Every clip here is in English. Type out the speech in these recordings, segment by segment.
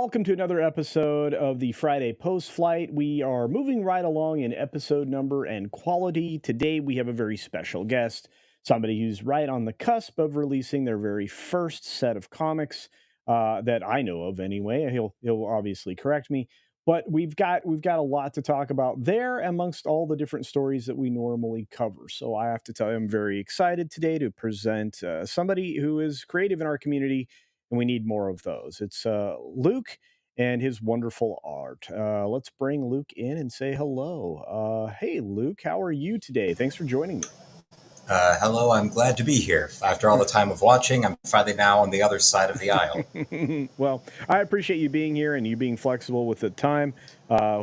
Welcome to another episode of the Friday Post Flight. We are moving right along in episode number and quality. Today we have a very special guest, somebody who's right on the cusp of releasing their very first set of comics that I know of anyway. He'll obviously correct me, but we've got a lot to talk about there amongst all the different stories that we normally cover. So I have to tell you, I'm very excited today to present somebody who is creative in our community, and we need more of those. It's Luke and his wonderful art. Let's bring Luke in and say hello. Hey, Luke, how are you today? Thanks for joining me. Hello, I'm glad to be here. After all the time of watching, I'm finally now on the other side of the aisle. Well, I appreciate you being here and you being flexible with the time.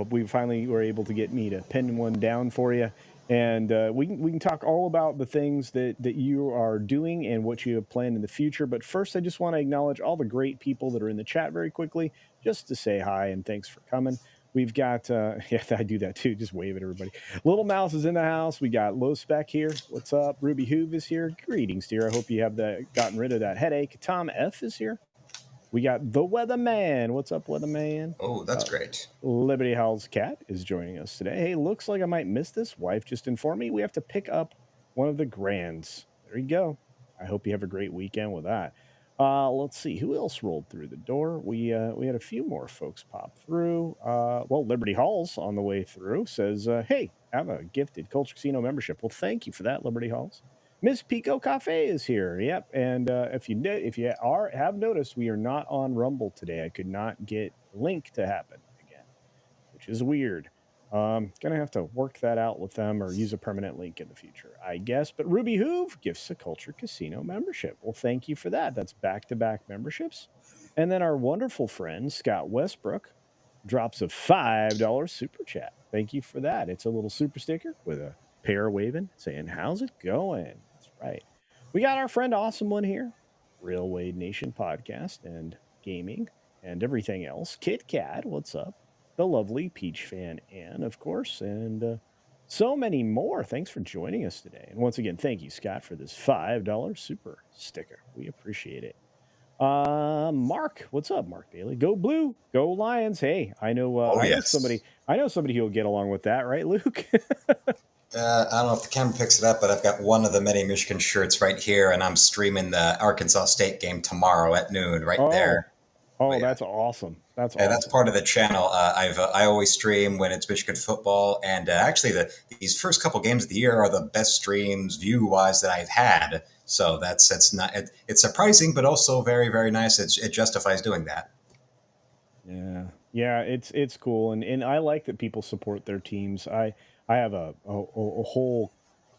We finally were able to get me to pin one down for you. And we can talk all about the things that you are doing and what you have planned in the future. But first, I just want to acknowledge all the great people that are in the chat very quickly, just to say hi and thanks for coming. We've got, yeah, I do that too. Just wave at everybody. Little Mouse is in the house. We got Low Spec here. What's up? Ruby Hoove is here. Greetings, dear. I hope you have gotten rid of that headache. Tom F is here. We got the Weatherman. What's up, Weatherman? Oh, that's great. Liberty Howl's cat is joining us today. Hey, looks like I might miss this. Wife just informed me we have to pick up one of the grands. There you go. I hope you have a great weekend with that. Let's see who else rolled through the door. We had a few more folks pop through. Well, Liberty Halls on the way through says, "Hey, have a gifted Culture Casino membership." Well, thank you for that, Liberty Halls. Miss Pico Cafe is here. Yep, and if you have noticed, we are not on Rumble today. I could not get Link to happen again, which is weird. Gonna have to work that out with them or use a permanent link in the future, I guess. But Ruby Hoove gifts a Culture Casino membership. Well, thank you for that. That's back-to-back memberships. And then our wonderful friend Scott Westbrook drops a $5 super chat. Thank you for that. It's a little super sticker with a pair waving saying, "How's it going?" That's right. We got our friend Awesome One here, Railway Nation podcast and gaming and everything else. Kit Kat, what's up? The lovely Peach Fan Ann, of course, and so many more. Thanks for joining us today. And once again, thank you, Scott, for this $5 super sticker. We appreciate it. Mark, what's up, Mark Bailey? Go Blue, go Lions. Hey, I know. Yes. I know somebody who'll get along with that, right, Luke? I don't know if the camera picks it up, but I've got one of the many Michigan shirts right here, and I'm streaming the Arkansas State game tomorrow at noon right there. Oh, yeah. That's awesome. That's awesome. That's part of the channel. I always stream when it's Michigan football, and actually these first couple games of the year are the best streams view-wise that I've had. So it's surprising, but also very, very nice. It justifies doing that. Yeah, it's cool, and I like that people support their teams. I have a whole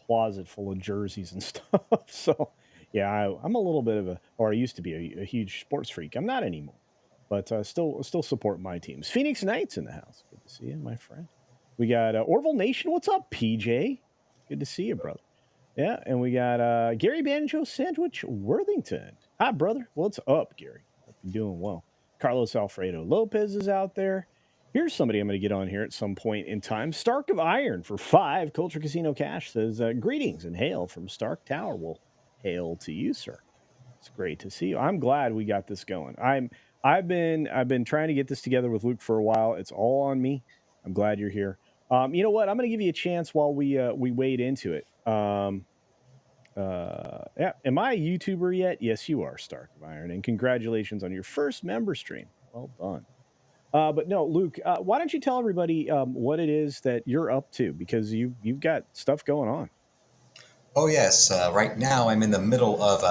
closet full of jerseys and stuff. So yeah, I'm a little bit of I used to be a huge sports freak. I'm not anymore, but still support my teams. Phoenix Knights in the house. Good to see you, my friend. We got Orville Nation. What's up, PJ? Good to see you, brother. Yeah, and we got Gary Banjo Sandwich Worthington. Hi, brother. What's up, Gary? Hope you're doing well. Carlos Alfredo Lopez is out there. Here's somebody I'm going to get on here at some point in time. Stark of Iron for 5 Culture Casino Cash says, "Greetings and hail from Stark Tower." Well, hail to you, sir. It's great to see you. I'm glad we got this going. I've been trying to get this together with Luke for a while. It's all on me. I'm glad you're here. You know what? I'm going to give you a chance while we wade into it. Yeah. Am I a YouTuber yet? Yes, you are, Stark of Iron, and congratulations on your first member stream. Well done. But no, Luke, why don't you tell everybody what it is that you're up to, because you've got stuff going on. Oh, yes. Right now, I'm in the middle of,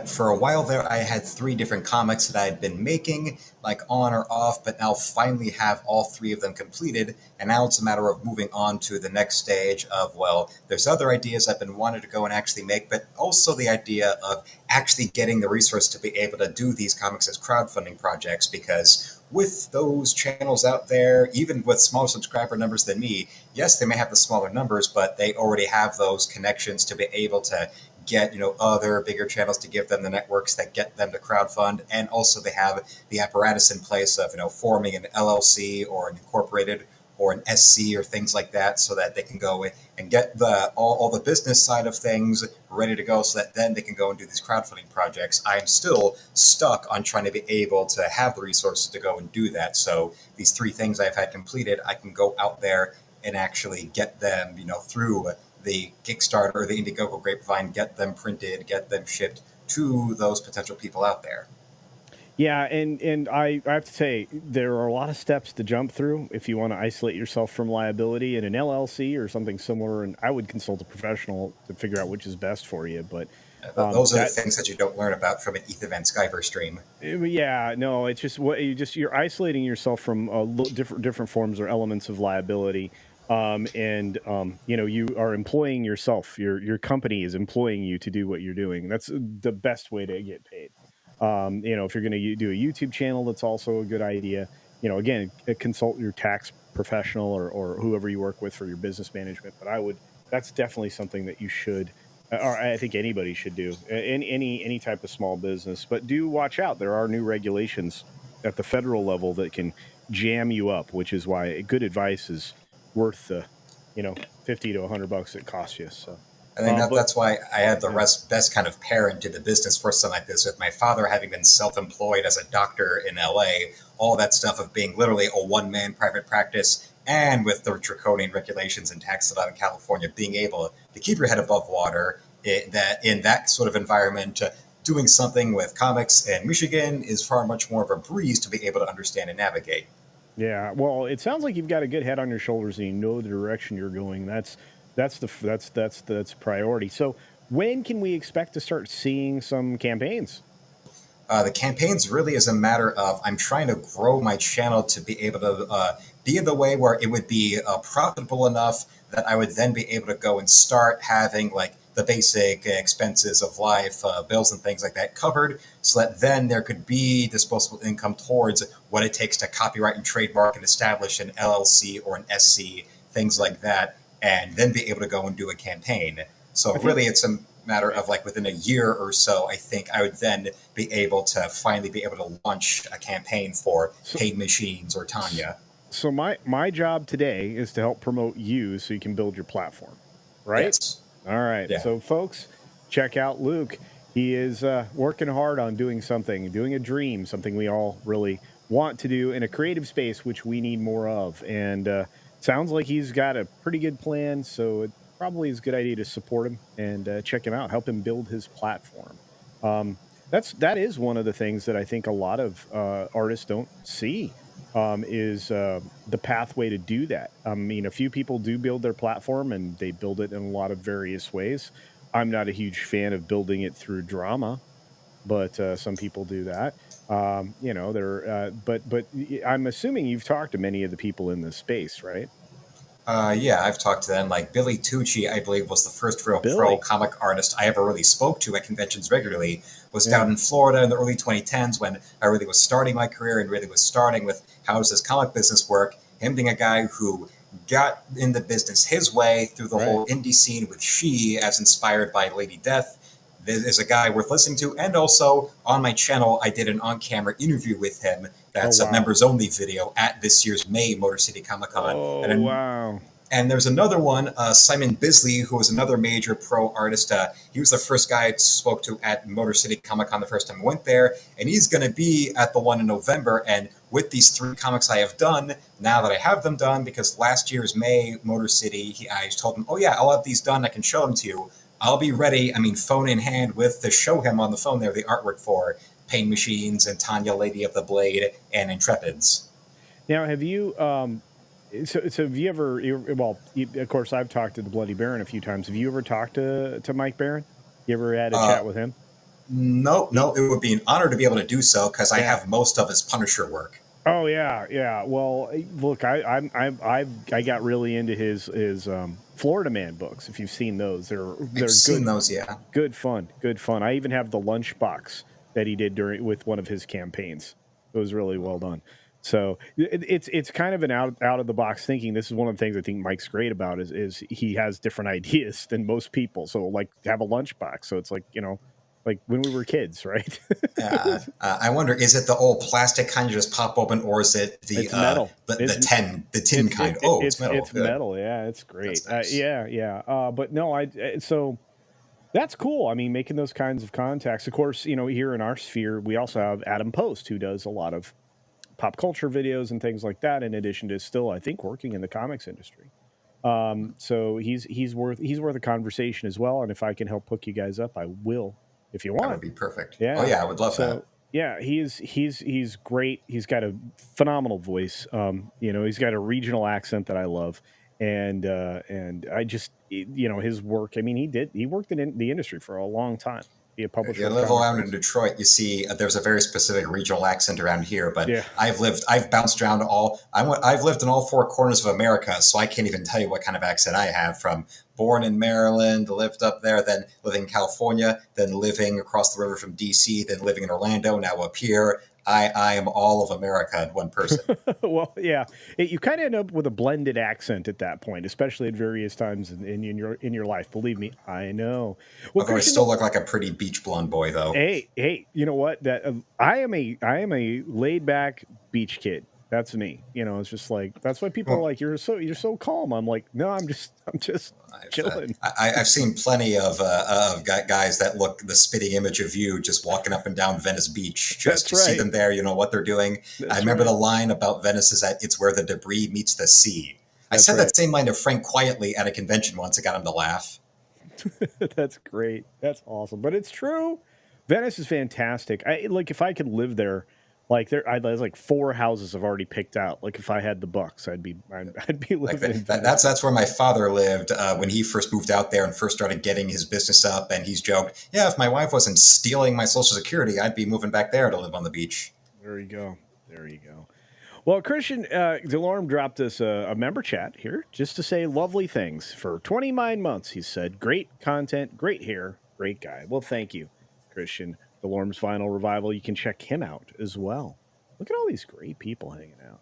for a while there, I had 3 different comics that I had been making, like on or off, but now finally have all 3 of them completed. And now it's a matter of moving on to the next stage of, well, there's other ideas I've been wanting to go and actually make, but also the idea of actually getting the resource to be able to do these comics as crowdfunding projects, because with those channels out there, even with smaller subscriber numbers than me, yes, they may have the smaller numbers, but they already have those connections to be able to get, other bigger channels to give them the networks that get them to crowdfund. And also they have the apparatus in place of, forming an LLC or an incorporated or an SC or things like that, so that they can go and get all the business side of things ready to go, so that then they can go and do these crowdfunding projects. I am still stuck on trying to be able to have the resources to go and do that. So these three things I've had completed, I can go out there and actually get them, through the Kickstarter or the Indiegogo grapevine, get them printed, get them shipped to those potential people out there. Yeah, and I have to say there are a lot of steps to jump through if you want to isolate yourself from liability in an LLC or something similar. And I would consult a professional to figure out which is best for you. But Those are the that things that you don't learn about from an ETH Event Skyver stream. yeah, no, it's just what you're isolating yourself from different forms or elements of liability. You are employing yourself. Your company is employing you to do what you're doing. That's the best way to get paid. If you're going to do a YouTube channel, that's also a good idea. Again, consult your tax professional or whoever you work with for your business management. But that's definitely something that you should, or I think anybody should do in any type of small business. But do watch out. There are new regulations at the federal level that can jam you up, which is why good advice is worth the, 50 to $100 it costs you. So, I think but that's why I had the yeah. best kind of parent to the business for something like this, with my father having been self-employed as a doctor in LA, all that stuff of being literally a one-man private practice, and with the draconian regulations and taxes out in California, being able to keep your head above water in that sort of environment, doing something with comics in Michigan is far much more of a breeze to be able to understand and navigate. Yeah, well, it sounds like you've got a good head on your shoulders and you know the direction you're going. That's priority. So, when can we expect to start seeing some campaigns? The campaigns really is a matter of I'm trying to grow my channel to be able to be in the way where it would be profitable enough that I would then be able to go and start having like the basic expenses of life, bills and things like that covered, so that then there could be disposable income towards what it takes to copyright and trademark and establish an LLC or an SC, things like that, and then be able to go and do a campaign. So I think really, it's a matter of like within a year or so, I think I would then be able to finally be able to launch a campaign for so. Paid Machines or Tanya. So my job today is to help promote you so you can build your platform, right? Yes. All right. Yeah. So folks, check out Luke. He is working hard on doing something, doing a dream, something we all really want to do in a creative space, which we need more of. And sounds like he's got a pretty good plan. So it probably is a good idea to support him and check him out, help him build his platform. Um, that is one of the things that I think a lot of artists don't see is the pathway to do that. I mean, a few people do build their platform and they build it in a lot of various ways. I'm not a huge fan of building it through drama, but some people do that. I'm assuming you've talked to many of the people in this space, right? Yeah, I've talked to them. Like Billy Tucci, I believe, was the first real pro Billy, comic artist I ever really spoke to at conventions regularly. Was yeah, down in Florida in the early 2010s when I really was starting my career and really was starting with how does this comic business work. Him being a guy who got in the business his way through the right. whole indie scene with She, as inspired by Lady Death. This is a guy worth listening to. And also on my channel, I did an on-camera interview with him. Oh That's a wow. members only video at this year's May Motor City Comic Con. Oh And wow. and there's another one, Simon Bisley, who was another major pro artist. He was the first guy I spoke to at Motor City Comic Con the first time I went there. And he's going to be at the one in November. And with these three comics I have done, now that I have them done, because last year's May Motor City, I told him, oh, yeah, I'll have these done. I can show them to you. I'll be ready, phone in hand, with to show him on the phone there the artwork for Pain Machines and Tanya, Lady of the Blade, and Intrepids. Now, have you so have you ever of course I've talked to the Bloody Baron a few times. Have you ever talked to Mike Baron? You ever had a Uh, chat with him? no, no, it would be an honor to be able to do so because I Yeah. have most of his Punisher work. Oh yeah, yeah. Well, look, I got really into his Florida Man books. If you've seen those, I've they're seen those, yeah. good fun, good fun. I even have the lunchbox that he did during with one of his campaigns. It was really well done. So it's kind of an out of the box thinking. This is one of the things I think Mike's great about is he has different ideas than most people. So like have a lunchbox. So it's like like when we were kids, right? I wonder, is it the old plastic kind you just pop open, or is it the It's metal. the It's tin kind? Oh, it's metal. it's Good. metal. Yeah, it's great. That's nice. Yeah. But no, so that's cool. I mean, making those kinds of contacts. Of course, here in our sphere, we also have Adam Post, who does a lot of pop culture videos and things like that. In addition to still, I think, working in the comics industry. So he's worth a conversation as well. And if I can help hook you guys up, I will, if you That would want. be perfect. Oh Yeah. yeah, I would love that. So yeah, he's great. He's got a phenomenal voice. He's got a regional accent that I love, and I just his work. I mean, he worked in the industry for a long time. Be a If publisher you of live comic around in books. Detroit, you see there's a very specific regional accent around here. But Yeah, I've bounced around I've lived in all four corners of America, so I can't even tell you what kind of accent I have. From born in Maryland, lived up there, then living in California, then living across the river from DC, then living in Orlando, now up here. I am all of America in one person. well, yeah, you kind of end up with a blended accent at that point, especially at various times in your life. Believe me, I know. Well, Although I Christian, still look like a pretty beach blonde boy, though. hey, you know what? That I am a laid back beach kid. That's me. It's just like that's why people are Well, like you're so calm. I'm like, no, I'm just chilling. I've seen plenty of guys that look the spitting image of you just walking up and down Venice Beach. Just That's you see right. them there, you know what they're doing. I That's remember the right. line about Venice is that it's where the debris meets the sea. I That's said right. that same line to Frank quietly at a convention once. It got him to laugh. That's great. That's awesome. But it's true. Venice is fantastic. I like if I could live there. Like there's like four houses I've already picked out. Like if I had the bucks, I'd be Like living in that's Venice. that's where my father lived when he first moved out there and first started getting his business up. And he's joked, "Yeah, if my wife wasn't stealing my social security, I'd be moving back there to live on the beach." There you go. There you go. Well, Christian Delorme dropped us a member chat here just to say lovely things for 29 months. He said, great content, great hair, great guy. Well, thank you, Christian Delorme's Final Revival. You can check him out as well. Look at all these great people hanging out.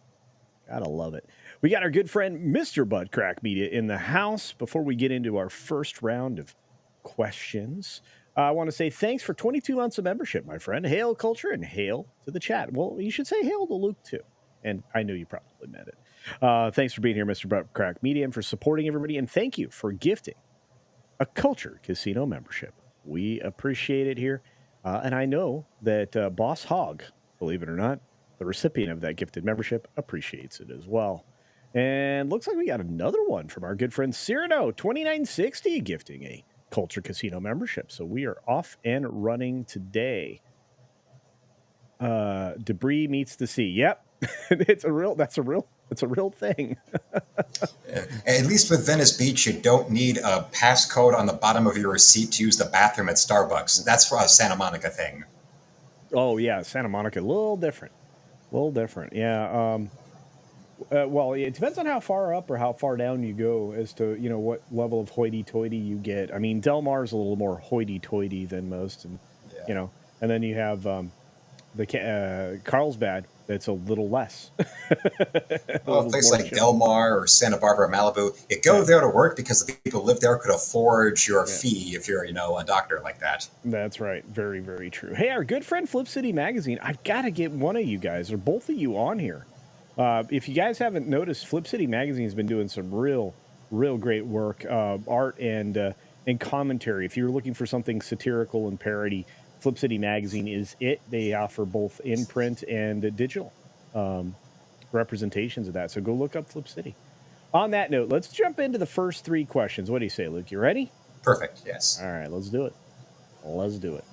Gotta love it. We got our good friend, Mr. Bud Crack Media, in the house. Before we get into our first round of questions, I want to say thanks for 22 months of membership, my friend. Hail culture and hail to the chat. Well, you should say hail to Luke, too. And I know you probably meant it. Thanks for being here, Mr. Bud Crack Media, and for supporting everybody. And thank you for gifting a Culture Casino membership. We appreciate it here. And I know that Boss Hog, believe it or not, the recipient of that gifted membership, appreciates it as well. And looks like we got another one from our good friend Cyrano, 2960, gifting a Culture Casino membership. So we are off and running today. Debris meets the sea. Yep. That's a real thing. At least with Venice Beach, you don't need a passcode on the bottom of your receipt to use the bathroom at Starbucks. That's for a Santa Monica thing. Oh yeah, Santa Monica, a little different. A little different. Yeah. Well, it depends on how far up or how far down you go as to what level of hoity-toity you get. I mean, Del Mar's a little more hoity-toity than most, and Yeah. you know, and then you have Carlsbad that's a little less, a Well, a little place more like chill. Del Mar or Santa Barbara, Malibu, you go Yeah, there to work because the people who live there could afford your yeah, fee if you're, a doctor like that. that's right. Very, very true. Hey, our good friend Flip City Magazine. I gotta get one of you guys or both of you on here. If you guys haven't noticed, Flip City Magazine has been doing some real great work, art and commentary. If you're looking for something satirical and parody, Flip City Magazine is it. They offer both in print and digital um, representations of that. So go look up Flip City. On that note, let's jump into the first three questions. What do you say, Luke? You ready? Perfect, yes. All right, let's do it. Let's do it.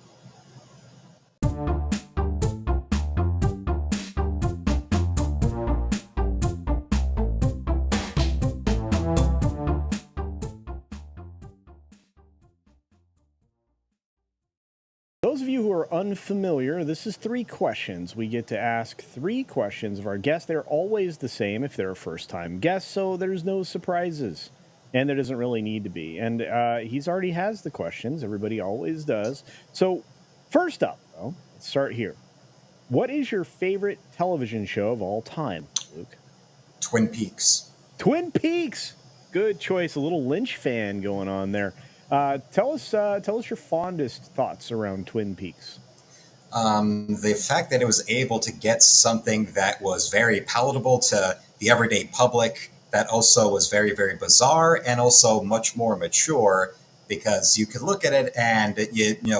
Those of you who are unfamiliar, this is three questions. We get to ask three questions of our guests. They're always the same if they're a first time guest, so there's no surprises. And there doesn't really need to be. And he's already has the questions. Everybody always does. So, first up, though, let's start here. What is your favorite television show of all time, Luke? Twin Peaks. Twin Peaks. Good choice. A little Lynch fan going on there. Tell us your fondest thoughts around Twin Peaks. The fact that it was able to get something that was very palatable to the everyday public, that also was very, very bizarre and also much more mature, because you could look at it and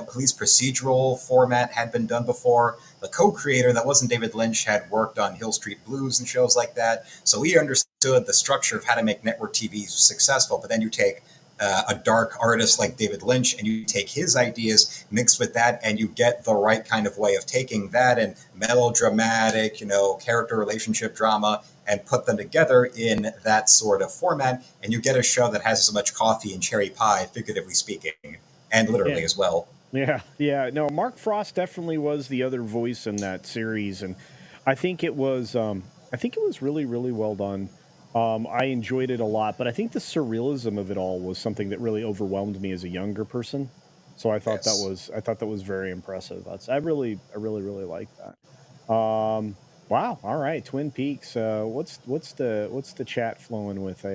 police procedural format had been done before. The co-creator, that wasn't David Lynch, had worked on Hill Street Blues and shows like that, so he understood the structure of how to make network TV successful. But then you take a dark artist like David Lynch, and you take his ideas mixed with that, and you get the right kind of way of taking that and melodramatic, character relationship drama, and put them together in that sort of format, and you get a show that has as much coffee and cherry pie, figuratively speaking, and literally Yeah. as well. Yeah. No, Mark Frost definitely was the other voice in that series, and I think it was really, really well done. I enjoyed it a lot, but I think the surrealism of it all was something that really overwhelmed me as a younger person. So Yes. I thought that was very impressive. I really, really like that. Wow. All right, Twin Peaks. What's the chat flowing with?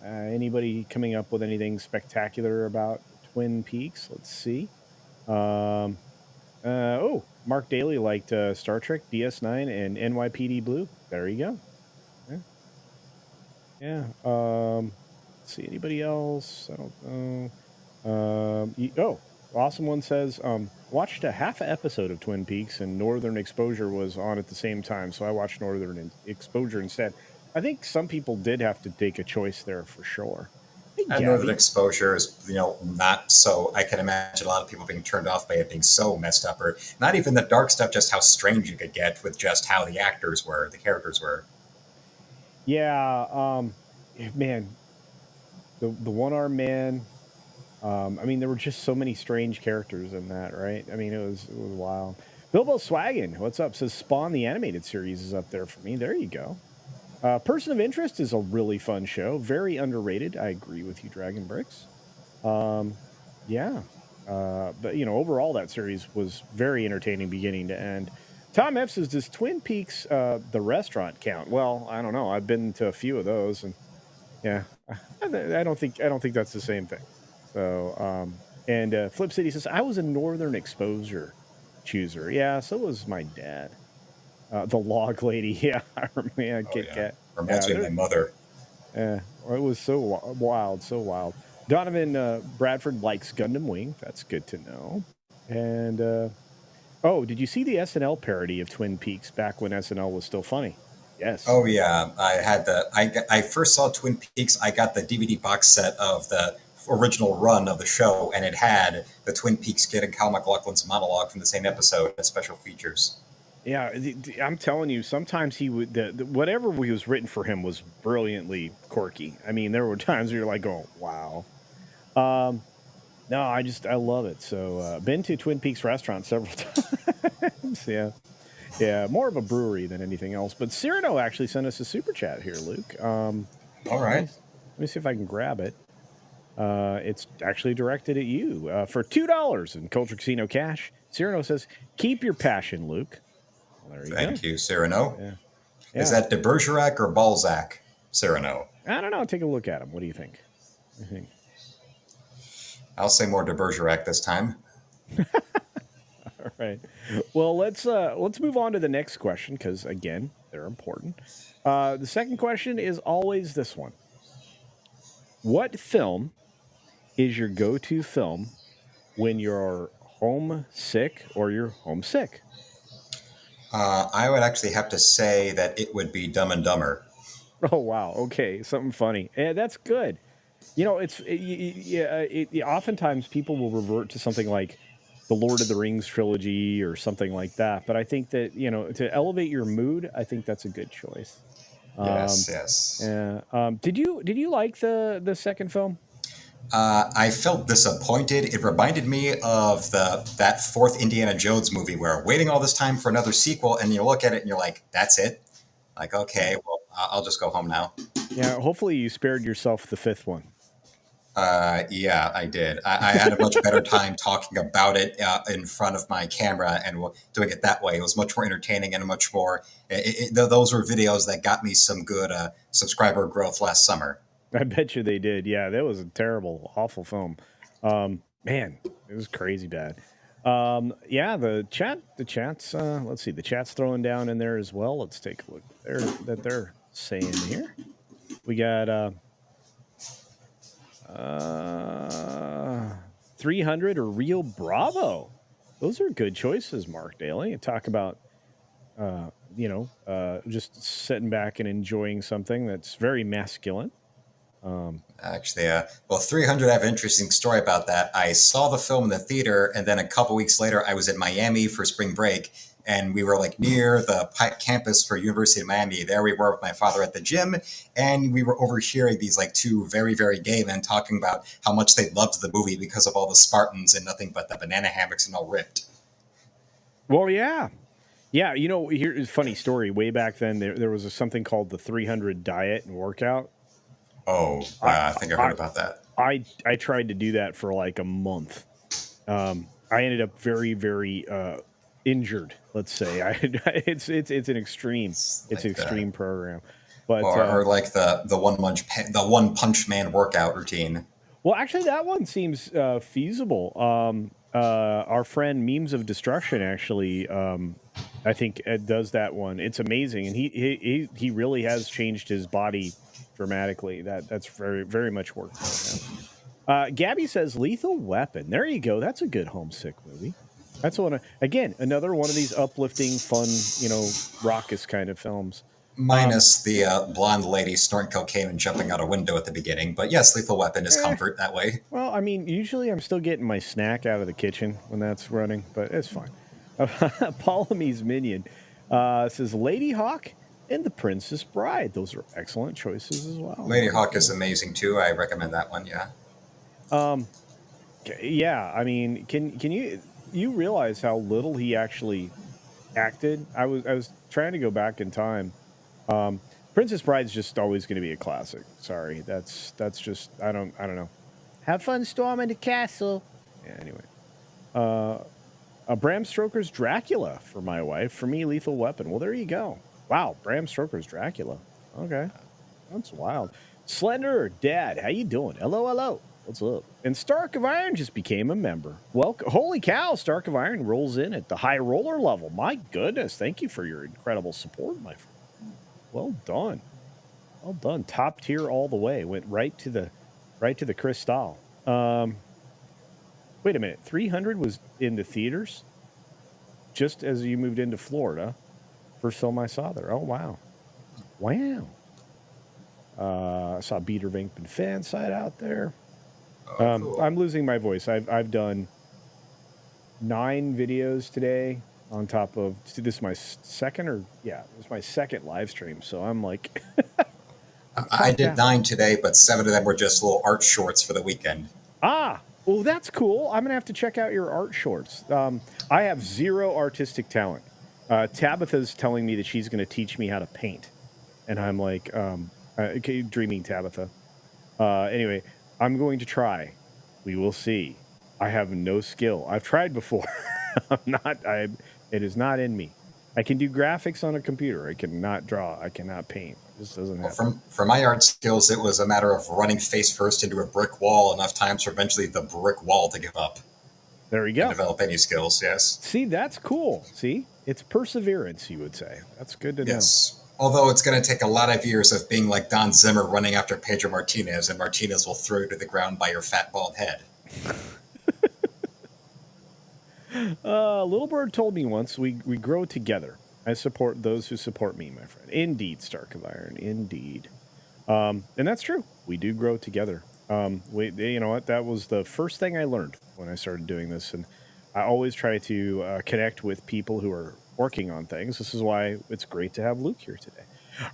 Anybody coming up with anything spectacular about Twin Peaks? Let's see. Um, Mark Daly liked Star Trek, DS9, and NYPD Blue. There you go. Yeah. Yeah. Let's see. Anybody else? I don't know. Awesome One says, watched a half episode of Twin Peaks and Northern Exposure was on at the same time. So I watched Exposure instead. I think some people did have to take a choice there for sure. Hey, I know that Gabby. exposure is, not so. I can imagine a lot of people being turned off by it being so messed up, or not even the dark stuff, just how strange you could get with just how the actors were, the characters were. Yeah. Man, the one arm man. I mean, there were just so many strange characters in that, right? I mean, it was wild. Bilbo Swaggin, what's up? Says Spawn the animated series is up there for me. There you go. Person of Interest is a really fun show, very underrated. I agree with you, Dragon Bricks. Um, yeah, but overall, that series was very entertaining, beginning to end. Tom F says, "Does Twin Peaks the restaurant count?" Well, I don't know. I've been to a few of those, and yeah, I don't think that's the same thing. So, and Flip City says, "I was a Northern Exposure chooser." Yeah, so was my dad. The log lady, yeah, yeah, Oh Kit yeah, Kat, reminds yeah, me of my mother. it was so wild, so wild. Donovan Bradford likes Gundam Wing. That's good to know. And oh, did you see the SNL parody of Twin Peaks back when SNL was still funny? Yes. Oh yeah, I had the. I first saw Twin Peaks. I got the DVD box set of the original run of the show, and it had the Twin Peaks kid and Cal McLaughlin's monologue from the same episode as special features. Yeah, I'm telling you, sometimes he would whatever was written for him was brilliantly quirky. I mean, there were times where you're like, "Oh, wow." Um, no, I love it. So, been to Twin Peaks restaurant several times. Yeah, yeah, more of a brewery than anything else. But Cyrano actually sent us a super chat here, Luke. All Let me right. let me see if I can grab it. It's actually directed at you for $2 in Culture Casino cash. Cyrano says, "Keep your passion, Luke." Well, there you go. Thank you, Cyrano. Yeah, Is yeah. that de Bergerac or Balzac, Cyrano? I don't know. Take a look at him. What do you think? I think. I'll say more de Bergerac this time. All right. Well, let's move on to the next question because again, they're important. The second question is always this one: what film is your go-to film when you're homesick or you're homesick? I would actually have to say that it would be Dumb and Dumber. Oh wow. Okay, something funny. Yeah, that's good. Oftentimes people will revert to something like the Lord of the Rings trilogy or something like that. But I think that to elevate your mood, I think that's a good choice. Yes, Um, yes. yeah. Did you like the second film? I felt disappointed. It reminded me of that fourth Indiana Jones movie where waiting all this time for another sequel, and you look at it and you're like, "That's it." Like, okay, well, I'll just go home now. Yeah. Hopefully, you spared yourself the fifth one. Yeah, I did. I had a much better time talking about it in front of my camera and doing it that way. It was much more entertaining and much more. Those were videos that got me some good subscriber growth last summer. I bet you they did. Yeah, that was a terrible, awful film. Man, it was crazy bad. Yeah, the chat's let's see, the chat's throwing down in there as well. Let's take a look there that they're saying here. We got uh 300 or Rio Bravo. Those are good choices, Mark Daly. Talk about just sitting back and enjoying something that's very masculine. Um, Actually, well, 300, I have an interesting story about that. I saw the film in the theater, and then a couple weeks later, I was in Miami for spring break, and we were like near the campus for University of Miami. There we were with my father at the gym, and we were overhearing these like two very, very gay men talking about how much they loved the movie because of all the Spartans and nothing but the banana hammocks and all ripped. well, yeah. Yeah, here's a funny story. Way back then, there was something called the 300 diet and workout. Oh, I, I think I heard I, about that. I tried to do that for like a month. I ended up very, very injured. Let's say it's an extreme, It's it's an like extreme program. But or like the one punch man workout routine. well, actually, that one seems feasible. Our friend Memes of Destruction actually, I think, does that one. It's amazing, and he really has changed his body dramatically. That's very very much worked for him. Gabby says Lethal Weapon. There you go. That's a good homesick movie. That's again, another one of these uplifting, fun, raucous kind of films. Minus the blonde lady snorting cocaine and jumping out a window at the beginling. But yes, Lethal Weapon is Eh, comfort that way. well, I mean, usually I'm still getting my snack out of the kitchen when that's running, but it's fine. Ptolemy's Minion says Lady Hawk and The Princess Bride. Those are excellent choices as well. Lady Hawk is amazing too. I recommend that one. Yeah. Um, yeah, I mean, can you realize how little he actually acted? I was trying to go back in time. Um, Princess Bride's just always going to be a classic. Sorry, that's just I don't know. Have fun storming the castle. Yeah, anyway, uh, Bram Stoker's Dracula for my wife. For me, Lethal Weapon. Well, there you go. Wow, Bram Stoker's Dracula. Okay, that's wild. Slender Dad, how you doing? Hello, hello. What's up? And Stark of Iron just became a member. Welcome. Holy cow, Stark of Iron rolls in at the high roller level. My goodness, thank you for your incredible support, my friend. Well done. Well done. Top tier all the way. Went right to the crystal. Wait a minute. 300 was in the theaters just as you moved into Florida. First film I saw there. Oh wow. Wow. I saw Peter Venkman fan side out there. Oh, cool. I'm losing my voice. I've done 9 videos today on top of this is my second live stream. So I'm like I did 9 today, but 7 of them were just little art shorts for the weekend. Well, that's cool. I'm gonna have to check out your art shorts. I have zero artistic talent. Tabitha's telling me that she's gonna teach me how to paint, and I'm like, okay, dreaming Tabitha. Anyway, I'm going to try. We will see. I have no skill. I've tried before. I'm not. It is not in me. I can do graphics on a computer. I cannot draw. I cannot paint. This doesn't Well, happen. for my art skills, it was a matter of running face first into a brick wall enough times for eventually the brick wall to give up There you and go. develop any skills. Yes. See, that's cool. See, it's perseverance. You would say that's good to know. Yes. Although it's going to take a lot of years of being like Don Zimmer running after Pedro Martinez, and Martinez will throw you to the ground by your fat bald head. Little Bird told me once we grow together. I support those who support me, my friend. Indeed, Stark of Iron. Indeed. And that's true. We do grow together. You know what? That was the first thing I learned when I started doing this. And I always try to connect with people who are working on things. This is why it's great to have Luke here today.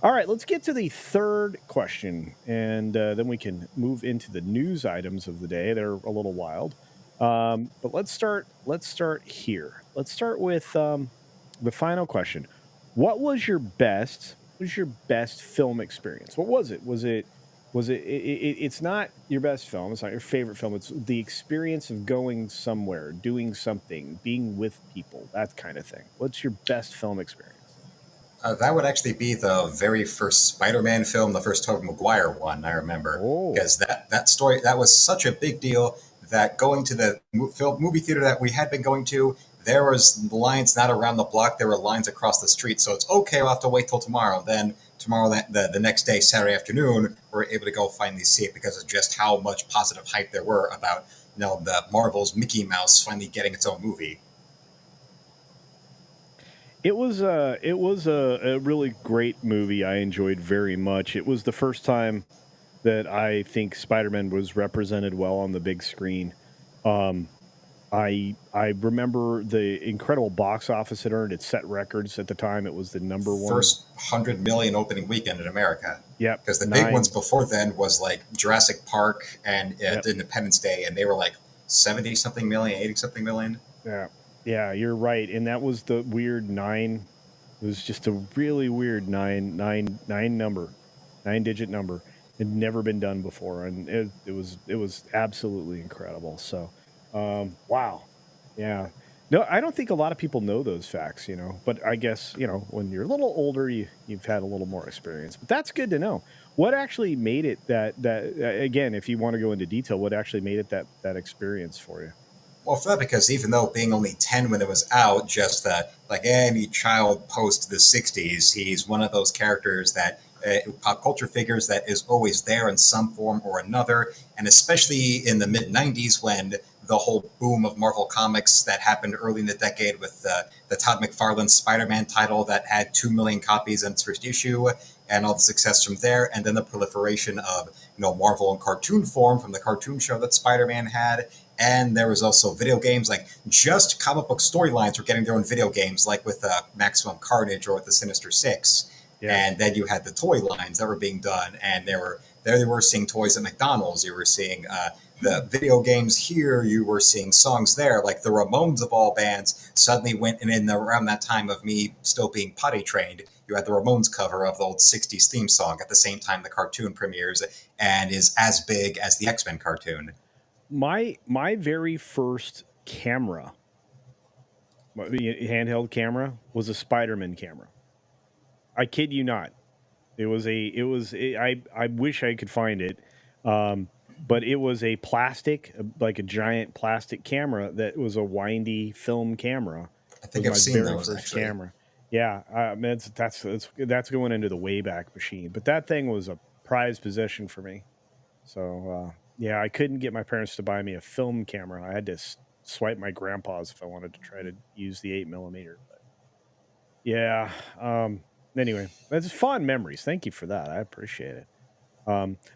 All right, let's get to the third question, and then we can move into the news items of the day. They're a little wild, but let's start. Let's start here. Let's start with the final question. What was your best? What was your best film experience? What was it? It's not your best film. It's not your favorite film. It's the experience of going somewhere, doing something, being with people, that kind of thing. What's your best film experience? That would actually be the very first Spider-Man film, the first Tobey Maguire one. I remember Oh, because that story that was such a big deal that going to the movie theater that we had been going to, there was lines not around the block, there were lines across the street. So it's okay, we'll have to wait till tomorrow. Then tomorrow, the next day, Saturday afternoon, we're able to go finally see it because of just how much positive hype there were about the Marvel's Mickey Mouse finally getting its own movie. It was a really great movie. I enjoyed very much. It was the first time that I think Spider-Man was represented well on the big screen. Um, I remember the incredible box office it earned. It set records at the time. It was the number one. First 100 million opening weekend in America. Yep, Because the big ones nine. before then was like Jurassic Park and Yep, Independence Day, and they were like 70 something million, 80 something million. yeah, yeah. You're right, and that was the weird nine. It was just a really weird nine number, 9-digit number. Had never been done before, and it was absolutely incredible. So, wow, yeah. No, I don't think a lot of people know those facts, But I guess when you're a little older, you've had a little more experience. But that's good to know. What actually made it that again, if you want to go into detail, what actually made it that experience for you? Well, for that, because even though being only 10 when it was out, just like any child post the 60s, he's one of those characters that pop culture figures that is always there in some form or another. And especially in the mid 90s when the whole boom of Marvel Comics that happened early in the decade with the Todd McFarlane Spider-Man title that had 2 million copies in its first issue, and all the success from there, and then the proliferation of Marvel in cartoon form from the cartoon show that Spider-Man had. And there was also video games, like just comic book storylines were getting their own video games, like with Maximum Carnage or with the Sinister Six. Yes. And then you had the toy lines that were being done, and they were seeing toys at McDonald's. You were seeing the video games here. You were seeing songs there, like the Ramones of all bands suddenly went. And around that time of me still being potty trained, you had the Ramones cover of the old '60s theme song at the same time the cartoon premieres and is as big as the X-Men cartoon. My very first camera, the handheld camera, was a Spider-Man camera. I kid you not. I wish I could find it. Um, but it was a plastic, like a giant plastic camera that was a windy film camera. I It was think I've my seen very those first actually. camera. Yeah, that's going into the Wayback Machine. But that thing was a prized possession for me. So yeah, I couldn't get my parents to buy me a film camera. I had to swipe my grandpa's if I wanted to try to use the 8 millimeter. But yeah. Anyway, that's fond memories. Thank you for that. I appreciate it.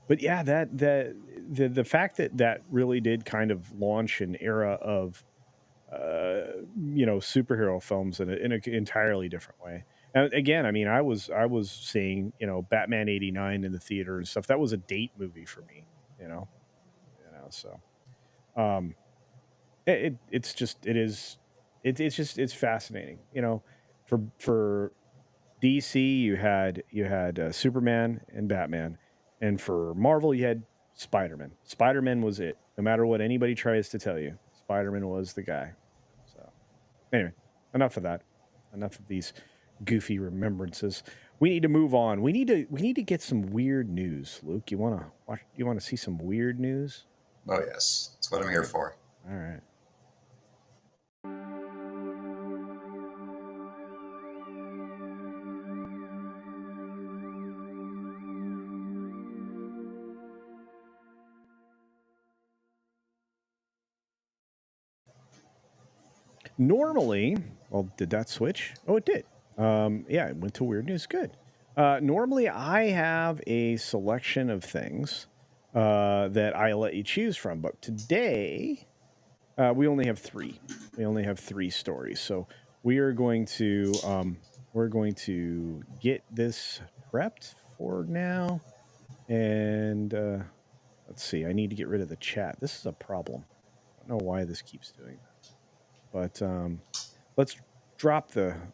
But yeah, the fact that really did kind of launch an era of superhero films in an entirely different way. And again, I mean, I was seeing Batman '89 in the theater and stuff. That was a date movie for me. You know, So um, it's just it is it's just it's fascinating. For DC, you had Superman and Batman, and for Marvel, you had Spider-Man. Spider-Man was it. No matter what anybody tries to tell you, Spider-Man was the guy. So anyway, enough of that. Enough of these goofy remembrances. We need to move on. We need to get some weird news. Luke, you want to watch? You want to see some weird news? Oh yes, that's what All I'm here right. for. All right. Normally, well, did that switch? Oh, it did. Yeah, it went to weird news. Good. Normally, I have a selection of things that I let you choose from, but today we only have three. We only have three stories, so we are going to get this prepped for now, and let's see. I need to get rid of the chat. This is a problem. I don't know why this keeps doing that, but let's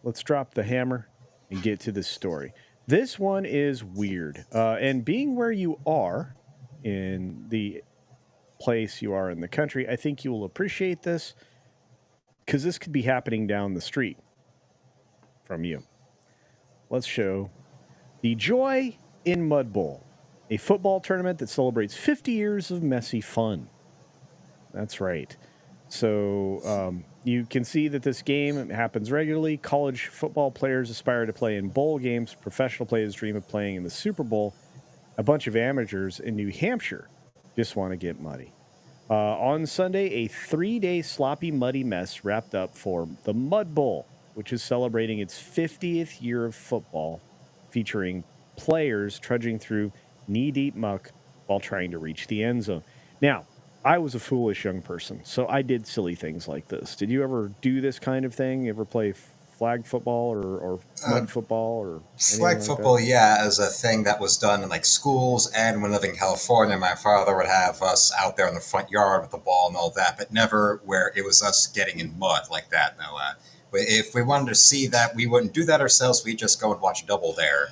let's drop the hammer and get to this story. This one is weird, and being where you are in the place you are in the country, I think you will appreciate this because this could be happening down the street from you. Let's show the Joy in Mud Bowl, a football tournament that celebrates 50 years of messy fun. That's right. So you can see that this game happens regularly. College football players aspire to play in bowl games. Professional players dream of playing in the Super Bowl. A bunch of amateurs in New Hampshire just want to get muddy. On Sunday, a 3-day sloppy, muddy mess wrapped up for the Mud Bowl, which is celebrating its 50th year of football, featuring players trudging through knee deep muck while trying to reach the end zone. Now, I was a foolish young person, so I did silly things like this. Did you ever do this kind of thing? Ever play flag football or Uh, mud football or anything Flag like that? football, yeah, as a thing that was done in like schools, and when living in California, my father would have us out there in the front yard with the ball and all that, but never where it was us getting in mud like that. No, if we wanted to see that, we wouldn't do that ourselves. We'd just go and watch Double Dare.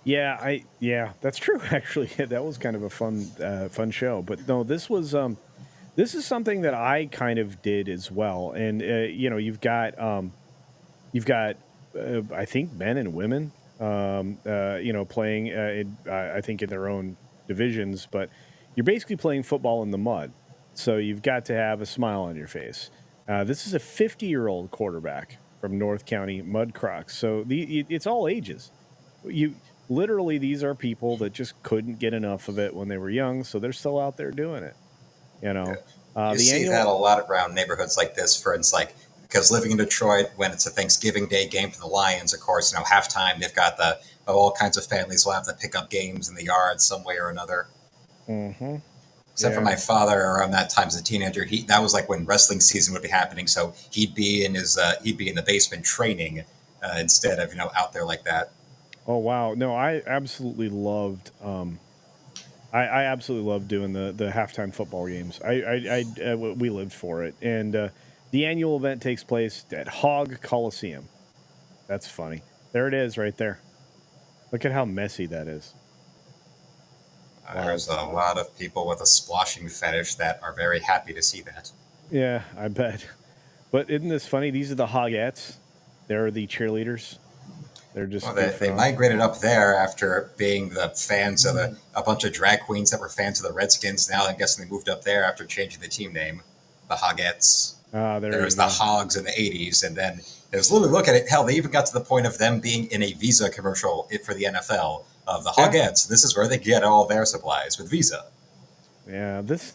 Yeah, that's true actually. That was kind of a fun show. But no, this is something that I kind of did as well. And you've got I think men and women playing I think in their own divisions, but you're basically playing football in the mud. So you've got to have a smile on your face. This is a 50-year-old quarterback from North County Mud Crocs. So it's all ages. You literally, these are people that just couldn't get enough of it when they were young, so they're still out there doing it. You Yeah. know, You the see that annual. a lot around neighborhoods like this, for instance, like because living in Detroit, when it's a Thanksgiving Day game for the Lions, of course, halftime they've got the all kinds of families will have to pick up games in the yard some way or another. Hmm. Except for Yeah. my father, around that time as a teenager, he that was like when wrestling season would be happening. So he'd be in the basement training instead of out there like that. Oh wow. No, I absolutely loved. I absolutely loved doing the halftime football games. We lived for it, and the annual event takes place at Hog Coliseum. That's funny. There it is, right there. Look at how messy that is. Wild There's a stuff. lot of people with a splashing fetish that are very happy to see that. Yeah, I bet. But isn't this funny? These are the Hogettes. They're the cheerleaders. They're Well, just they goofing off. migrated up there after being the fans of a bunch of drag queens that were fans of the Redskins. Now I'm guessing they moved up there after changing the team name, the Hogettes. Ah, there There you was the go. Hogs in the '80s, and then there's literally look at it. Hell, they even got to the point of them being in a Visa commercial for the NFL of the Yeah, Hogettes. This is where they get all their supplies with Visa. yeah. This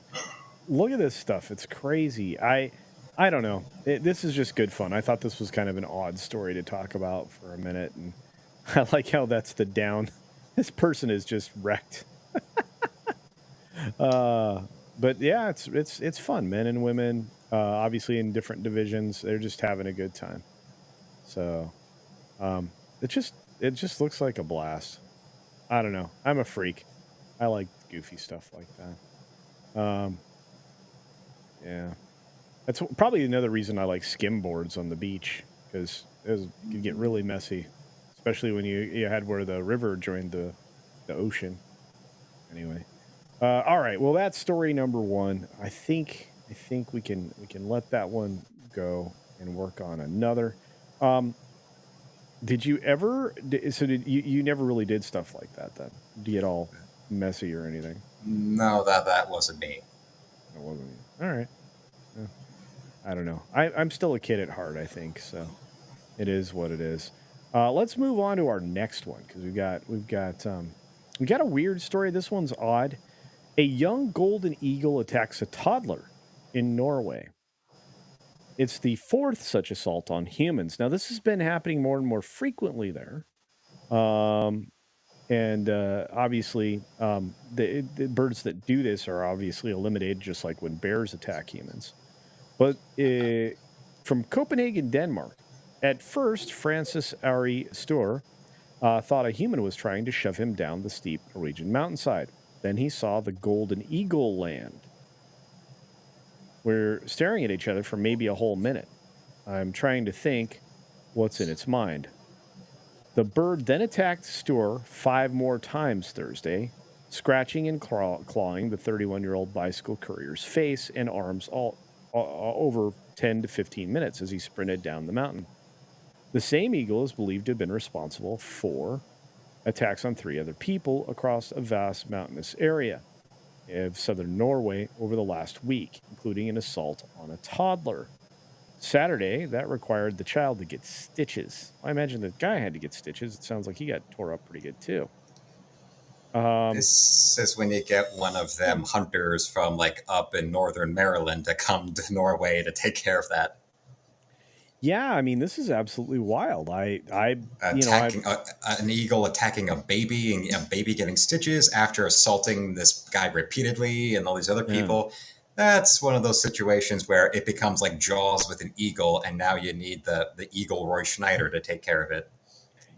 look at this stuff. It's crazy. I don't know. This is just good fun. I thought this was kind of an odd story to talk about for a minute, and I like how that's the down. This person is just wrecked. Uh, but yeah, it's fun. Men and women, obviously in different divisions, they're just having a good time. So um, it just looks like a blast. I don't know. I'm a freak. I like goofy stuff like that. Yeah. That's probably another reason I like skim boards on the beach because it could get really messy, especially when you had where the river joined the ocean. Anyway, all right. Well, that's story number one. I think we can let that one go and work on another. Um, did you ever? So did you never really did stuff like that then? Do you get all messy or anything? No, that wasn't me. It wasn't you. All right. Yeah, I don't know. I'm still a kid at heart. I think so. It is what it is. Let's move on to our next one because we got a weird story. This one's odd. A young golden eagle attacks a toddler in Norway. It's the fourth such assault on humans. Now, this has been happening more and more frequently there. Um, and obviously, the birds that do this are obviously eliminated, just like when bears attack humans. But from Copenhagen, Denmark, at first, Francis Ari Stur thought a human was trying to shove him down the steep Norwegian mountainside. Then he saw the golden eagle land. We're staring at each other for maybe a whole minute. I'm trying to think what's in its mind. The bird then attacked Stur 5 more times Thursday, scratching and clawing the 31-year-old bicycle courier's face and arms all over 10 to 15 minutes as he sprinted down the mountain. The same eagle is believed to have been responsible for attacks on 3 other people across a vast mountainous area. of southern Norway over the last week, including an assault on a toddler. Saturday, that required the child to get stitches. I imagine the guy had to get stitches. It sounds like he got tore up pretty good too. This is when you get one of them hunters from like up in northern Maryland to come to Norway to take care of that. Yeah, I mean, this is absolutely wild. Attacking an eagle, attacking a baby, and a baby getting stitches after assaulting this guy repeatedly, and all these other Yeah. people. That's one of those situations where it becomes like Jaws with an eagle, and now you need the eagle Roy Schneider to take care of it.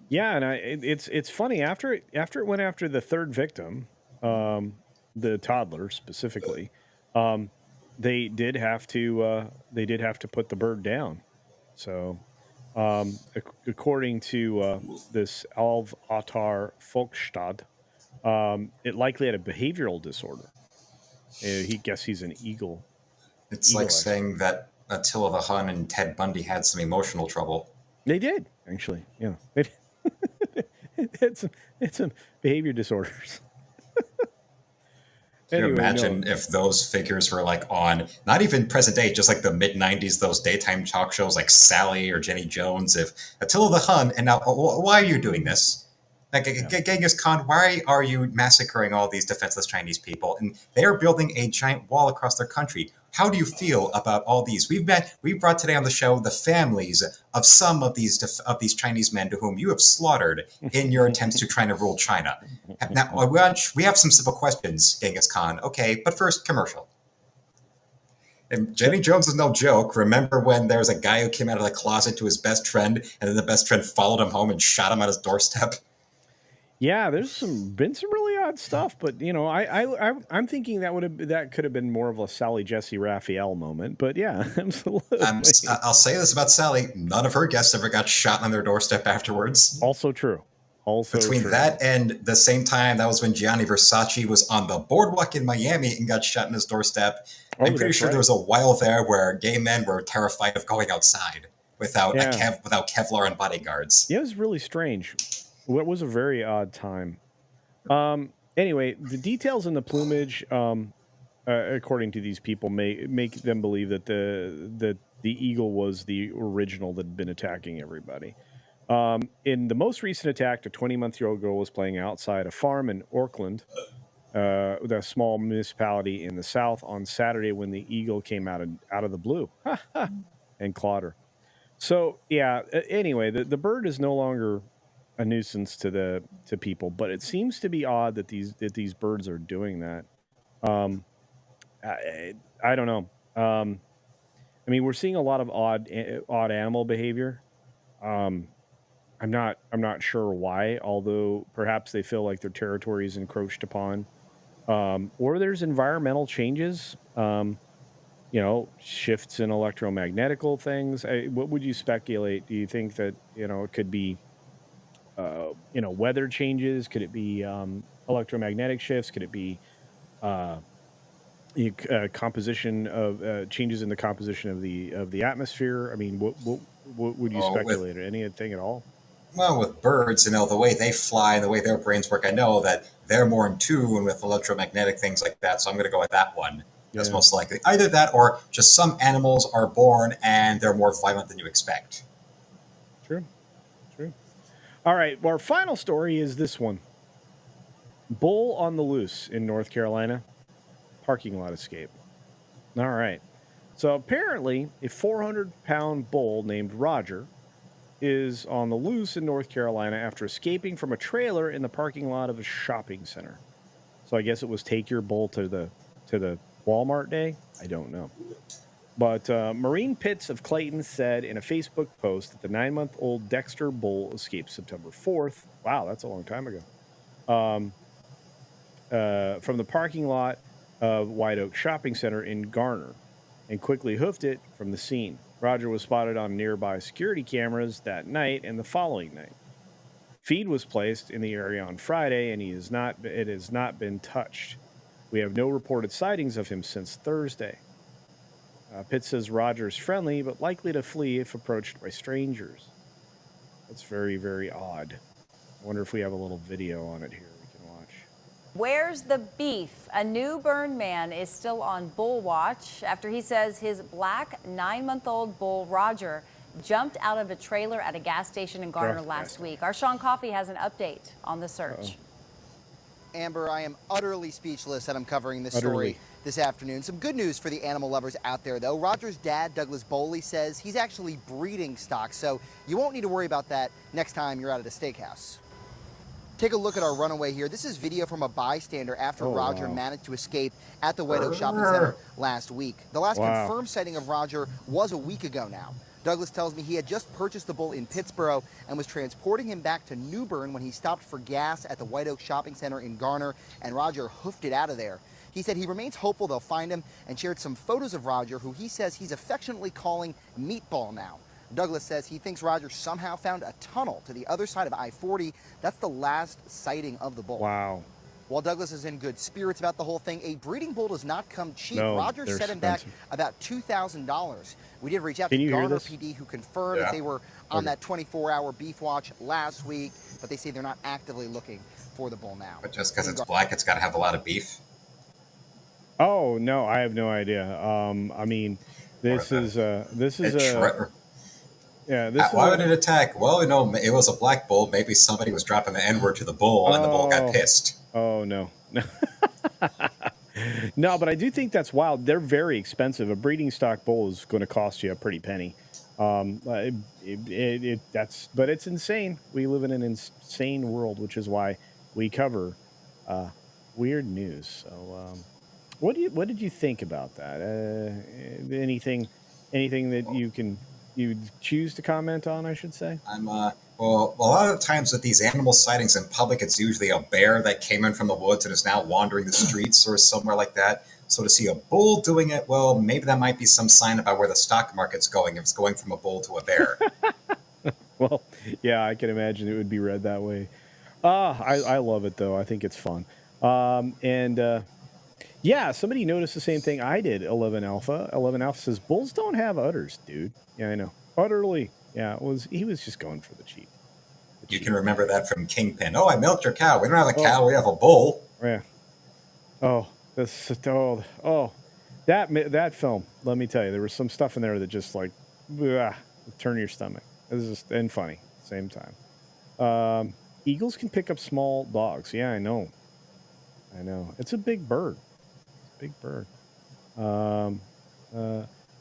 Yeah, and it's funny after it went after the third victim, the toddler specifically, um, they did have to put the bird down. So, according to this Alv Attar Folkstad, it likely had a behavioral disorder. He's an It's like eagle expert. saying that Attila the Hun and Ted Bundy had some emotional trouble. They did actually, yeah. It's some behavior disorders. Can you Anyway, no. imagine if those figures were like on not even present day, just like the mid '90s, those daytime talk shows like Sally or Jenny Jones? If Attila the Hun, and now why are you doing this? Like Yeah. Genghis Khan, why are you massacring all these defenseless Chinese people? And they are building a giant wall across their country. How do you feel about all these? We brought today on the show the families of some of these Chinese men to whom you have slaughtered in your attempts to try to rule China. Now we have some simple questions, Genghis Khan. Okay, but first commercial. And So, Jenny Jones is no joke. Remember when there was a guy who came out of the closet to his best friend, and then the best friend followed him home and shot him at his doorstep? yeah, been some really odd stuff, but I'm thinking that could have been more of a Sally Jesse Raphael moment. But yeah, absolutely. I'll say this about Sally: none of her guests ever got shot on their doorstep afterwards. Also true. Also Between true. that and the same time, that was when Gianni Versace was on the boardwalk in Miami and got shot on his doorstep. I'm Oh, pretty that's sure there right. was a while there where gay men were terrified of going outside without Yeah. without Kevlar and bodyguards. Yeah, it was really strange. What was a very odd time. Anyway, the details in the plumage, according to these people, may make them believe that the eagle was the original that had been attacking everybody. In the most recent attack, a 20-month-old girl was playing outside a farm in Auckland, the small municipality in the south, on Saturday when the eagle came out of the blue and clawed her. So yeah. Anyway, the bird is no longer a nuisance to people, but it seems to be odd that these birds are doing that. Um, I don't know. I mean, we're seeing a lot of odd animal behavior. Um, I'm not sure why, although perhaps they feel like their territory is encroached upon, or there's environmental changes. Shifts in electromagnetical things. What would you speculate? Do you think that it could be weather changes? Could it be electromagnetic shifts? Could it be uh, composition of changes in the composition of the atmosphere? I mean, what would you Oh, with speculate? Anything at all? well, with birds, the way they fly and the way their brains work, I know that they're more in tune with electromagnetic things like that. So I'm going to go with that one. That's Yeah, most likely either that or just some animals are born and they're more violent than you expect. true, true. All right. Well, our final story is this one: bull on the loose in North Carolina, parking lot escape. All right. So apparently, a 400-pound bull named Roger is on the loose in North Carolina after escaping from a trailer in the parking lot of a shopping center. So I guess it was take your bull to the Walmart day. I don't know. But Marine Pitts of Clayton said in a Facebook post that the 9-month-old Dexter bull escaped September 4th. Wow, that's a long time ago. Um, from the parking lot of White Oak Shopping Center in Garner and quickly hoofed it from the scene. Roger was spotted on nearby security cameras that night and the following night. Feed was placed in the area on Friday, and it has not been touched. We have no reported sightings of him since Thursday. Pitt says Roger is friendly, but likely to flee if approached by strangers. That's very, very odd. I wonder if we have a little video on it here we can watch. Where's the beef? A New Bern man is still on bull watch after he says his black 9-month-old bull, Roger, jumped out of a trailer at a gas station in Garner last week. Our Sean Coffey has an update on the search. Amber, I am utterly speechless that I'm covering this story this afternoon. Some good news for the animal lovers out there, though. Roger's dad, Douglas Boley, says he's actually breeding stock, so you won't need to worry about that next time you're out at a steakhouse. Take a look at our runaway here. This is video from a bystander after Roger managed to escape at the White Oak Shopping Center last week. The last confirmed sighting of Roger was a week ago now. Douglas tells me he had just purchased the bull in Pittsburgh and was transporting him back to New Bern when he stopped for gas at the White Oak Shopping Center in Garner, and Roger hoofed it out of there. He said he remains hopeful they'll find him and shared some photos of Roger, who he says he's affectionately calling Meatball now. Douglas says he thinks Roger somehow found a tunnel to the other side of I-40. That's the last sighting of the bull. Wow. While Douglas is in good spirits about the whole thing, a breeding bull does not come cheap. No, Roger set him back about $2,000. We did reach out to Garner PD, who confirmed that they were on that 24-hour beef watch last week, but they say they're not actively looking for the bull now. But just because it's black, it's got to have a lot of beef? Oh, no, I have no idea. I mean, this is a... Yeah, why would it attack? Well, you know, it was a black bull. Maybe somebody was dropping the N-word to the bull, and the bull got pissed. Oh, no. No, but I do think that's wild. They're very expensive. A breeding stock bull is going to cost you a pretty penny. But it's insane. We live in an insane world, which is why we cover weird news. So, what did you think about that? Anything that you'd choose to comment on, I should say? Well, a lot of times with these animal sightings in public, it's usually a bear that came in from the woods and is now wandering the streets or somewhere like that. So to see a bull doing it, well, maybe that might be some sign about where the stock market's going, if it's going from a bull to a bear. Well, yeah, I can imagine it would be read that way. I love it, though. I think it's fun. Yeah, somebody noticed the same thing I did, 11 Alpha. 11 Alpha says, bulls don't have udders, dude. Yeah, I know. Utterly. Yeah, he was just going for the cheap. You can remember that from Kingpin. Oh, I milked your cow. We don't have a cow. We have a bull. Yeah. Oh, that film, let me tell you, there was some stuff in there that just like, turn your stomach. It was just, and funny at the same time. Eagles can pick up small dogs. Yeah, I know. It's a big bird. The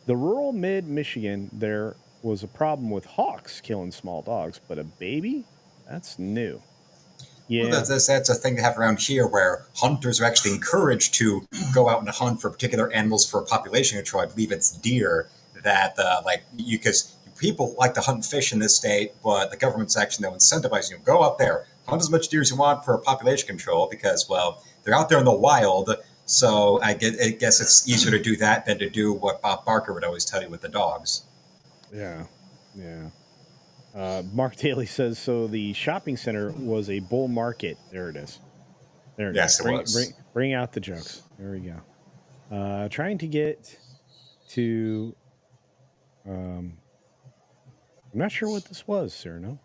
rural mid-Michigan, there was a problem with hawks killing small dogs, but a baby? That's new. Yeah. Well, that's a thing to have around here where hunters are actually encouraged to go out and hunt for particular animals for population control. I believe it's deer that, because people like to hunt fish in this state, but the government's actually incentivizing you. Go out there, hunt as much deer as you want for population control because, well, they're out there in the wild. So I guess it's easier to do that than to do what Bob Barker would always tell you with the dogs. Yeah. Mark Daly says, so the shopping center was a bull market. There it is. Yes, it was. Bring out the jokes. There we go. Trying to get to... I'm not sure what this was, Cyrano.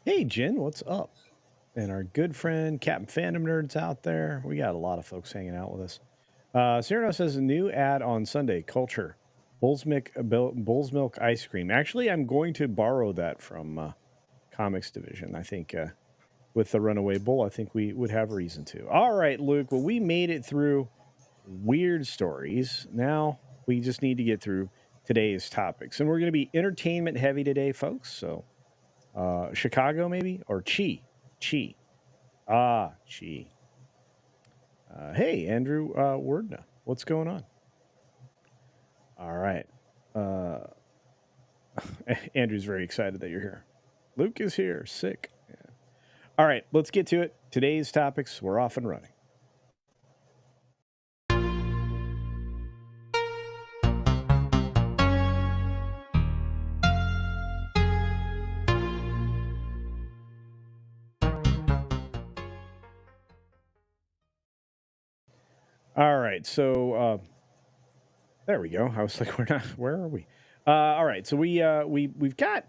Hey, Jen, what's up? And our good friend Captain Fandom Nerd's out there. We got a lot of folks hanging out with us. Cyrano says a new ad on Sunday, Culture. Bull's Milk ice cream. Actually, I'm going to borrow that from Comics Division. I think with the Runaway Bull, I think we would have reason to. All right, Luke. Well, we made it through weird stories. Now we just need to get through today's topics. And we're going to be entertainment heavy today, folks. So Chicago maybe? Or Chi. Chi. Hey, Andrew Wordna. What's going on? All right. Andrew's very excited that you're here. Luke is here. Sick. Yeah. All right, let's get to it. Today's topics, we're off and running. All right, so there we go. I was like, where are we? All right, so we've got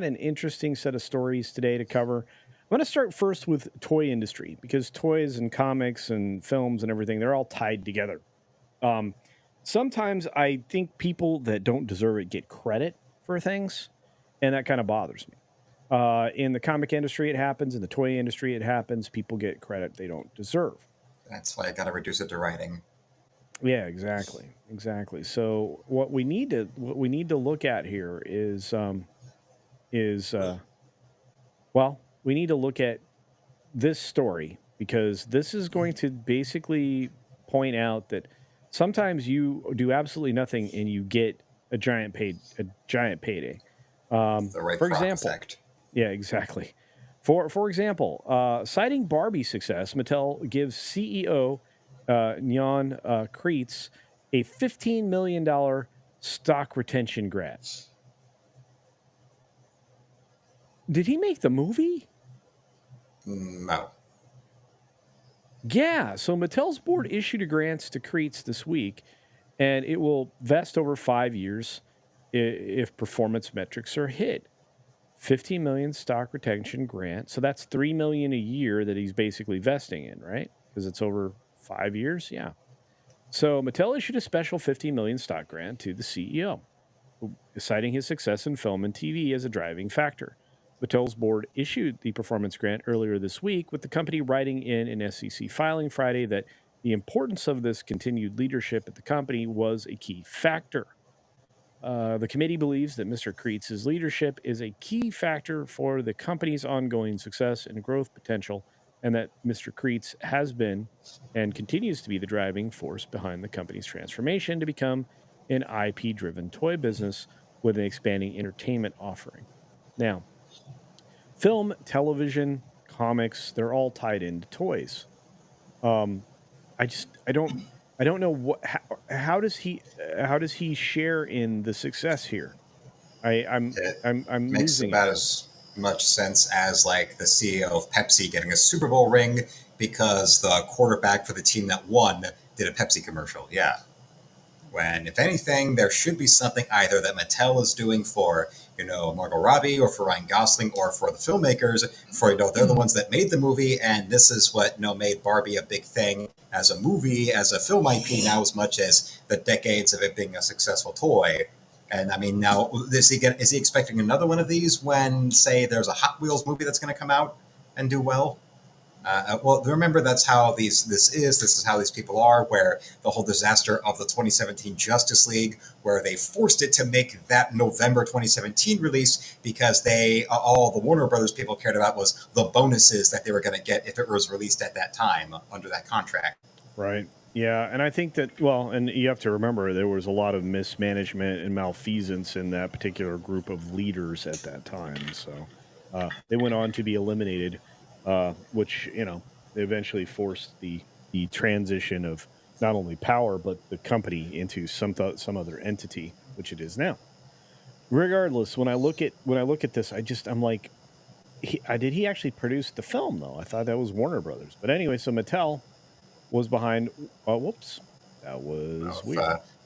an interesting set of stories today to cover. I'm going to start first with toy industry because toys and comics and films and everything, they're all tied together. Um, Sometimes I think people that don't deserve it get credit for things, and that kind of bothers me. In the comic industry, it happens. In the toy industry, it happens. People get credit they don't deserve. That's why I got to reduce it to writing. Yeah, exactly, exactly. So what we need to look at here is well, we need to look at this story because this is going to basically point out that sometimes you do absolutely nothing and you get a giant payday. The Ray For Kroc example, effect. yeah, exactly. For example, citing Barbie success, Mattel gives CEO Jan Kreitz a $15 million stock retention grant. Did he make the movie? No. Yeah, so Mattel's board issued a grants to Kreitz this week, and it will vest over 5 years if performance metrics are hit. 15 million stock retention grant, so that's 3 million a year that he's basically vesting in, right? Because it's over 5 years, yeah. So Mattel issued a special 15 million stock grant to the CEO, citing his success in film and TV as a driving factor. Mattel's board issued the performance grant earlier this week, with the company writing in an SEC filing Friday that the importance of this continued leadership at the company was a key factor. The committee believes that Mr. Kreitz's leadership is a key factor for the company's ongoing success and growth potential, and that Mr. Kreitz has been and continues to be the driving force behind the company's transformation to become an IP driven toy business with an expanding entertainment offering. Now, film, television, comics, they're all tied into toys. Um, I don't know how does he share in the success here? I, I'm It I'm makes losing it. about as much sense as like the CEO of Pepsi getting a Super Bowl ring because the quarterback for the team that won did a Pepsi commercial. Yeah. When, if anything, there should be something either that Mattel is doing for, Margot Robbie or for Ryan Gosling or for the filmmakers, for, they're the ones that made the movie, and this is what, made Barbie a big thing as a movie, as a film IP now, as much as the decades of it being a successful toy. And I mean, now, is he expecting another one of these when, say, there's a Hot Wheels movie that's going to come out and do well? Well, remember that's how this is. This is how these people are. Where the whole disaster of the 2017 Justice League, where they forced it to make that November 2017 release because all the Warner Brothers people cared about was the bonuses that they were going to get if it was released at that time under that contract. Right. Yeah, and I think that and you have to remember there was a lot of mismanagement and malfeasance in that particular group of leaders at that time. So they went on to be eliminated, which eventually forced the transition of not only power but the company into some other entity, which it is now. Regardless, when I look at this, I'm like, did he actually produce the film though? I thought that was Warner Brothers, but anyway, so Mattel was behind. Whoops, that was Of weird.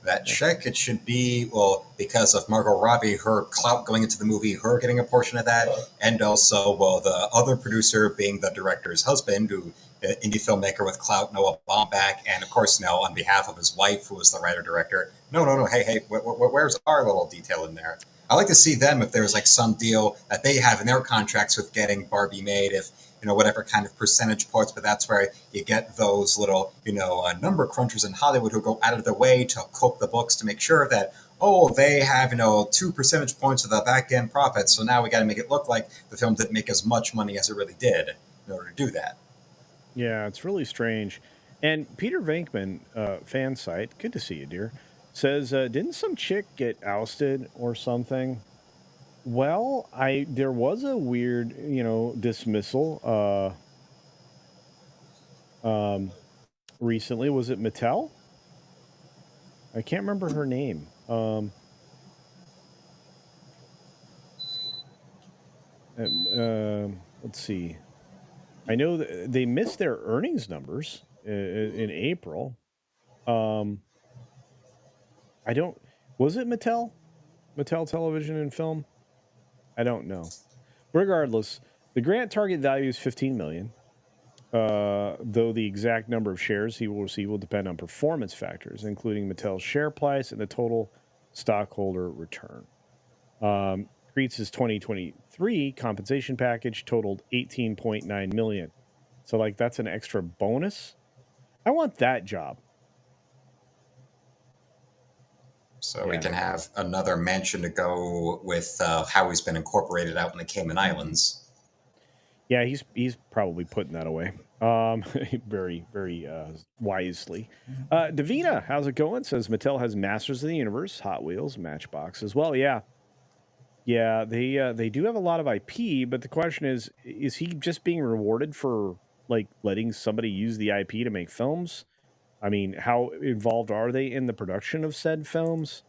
that Yeah. check, it should be, well, because of Margot Robbie, her clout going into the movie, her getting a portion of that, and also, well, the other producer being the director's husband, who indie filmmaker with clout, Noah Baumbach, and of course now on behalf of his wife, who was the writer director. No, hey, where's our little detail in there? I like to see them if there's like some deal that they have in their contracts with getting Barbie made, if whatever kind of percentage points, but that's where you get those little, number crunchers in Hollywood who go out of their way to cook the books to make sure that, oh, they have, 2 percentage points of the back end profit. So now we got to make it look like the film didn't make as much money as it really did in order to do that. Yeah, it's really strange. And Peter Venkman, fan site, good to see you, dear, says, didn't some chick get ousted or something? Well, I there was a weird, dismissal recently. Was it Mattel? I can't remember her name. Let's see. I know they missed their earnings numbers in April. Um, I don't. Was it Mattel? Mattel Television and Film? I don't know. Regardless, The grant target value is $15 million. Though the exact number of shares he will receive will depend on performance factors, including Mattel's share price and the total stockholder return. Creeds' 2023 compensation package totaled $18.9 million. So, like, that's an extra bonus. I want that job. So we can have another mansion to go with how he's been incorporated out in the Cayman Islands. Yeah, he's probably putting that away. Very, very wisely. Davina, how's it going? Says Mattel has Masters of the Universe, Hot Wheels, Matchbox as well. Yeah, they do have a lot of IP, but the question is he just being rewarded for like letting somebody use the IP to make films? I mean, how involved are they in the production of said films?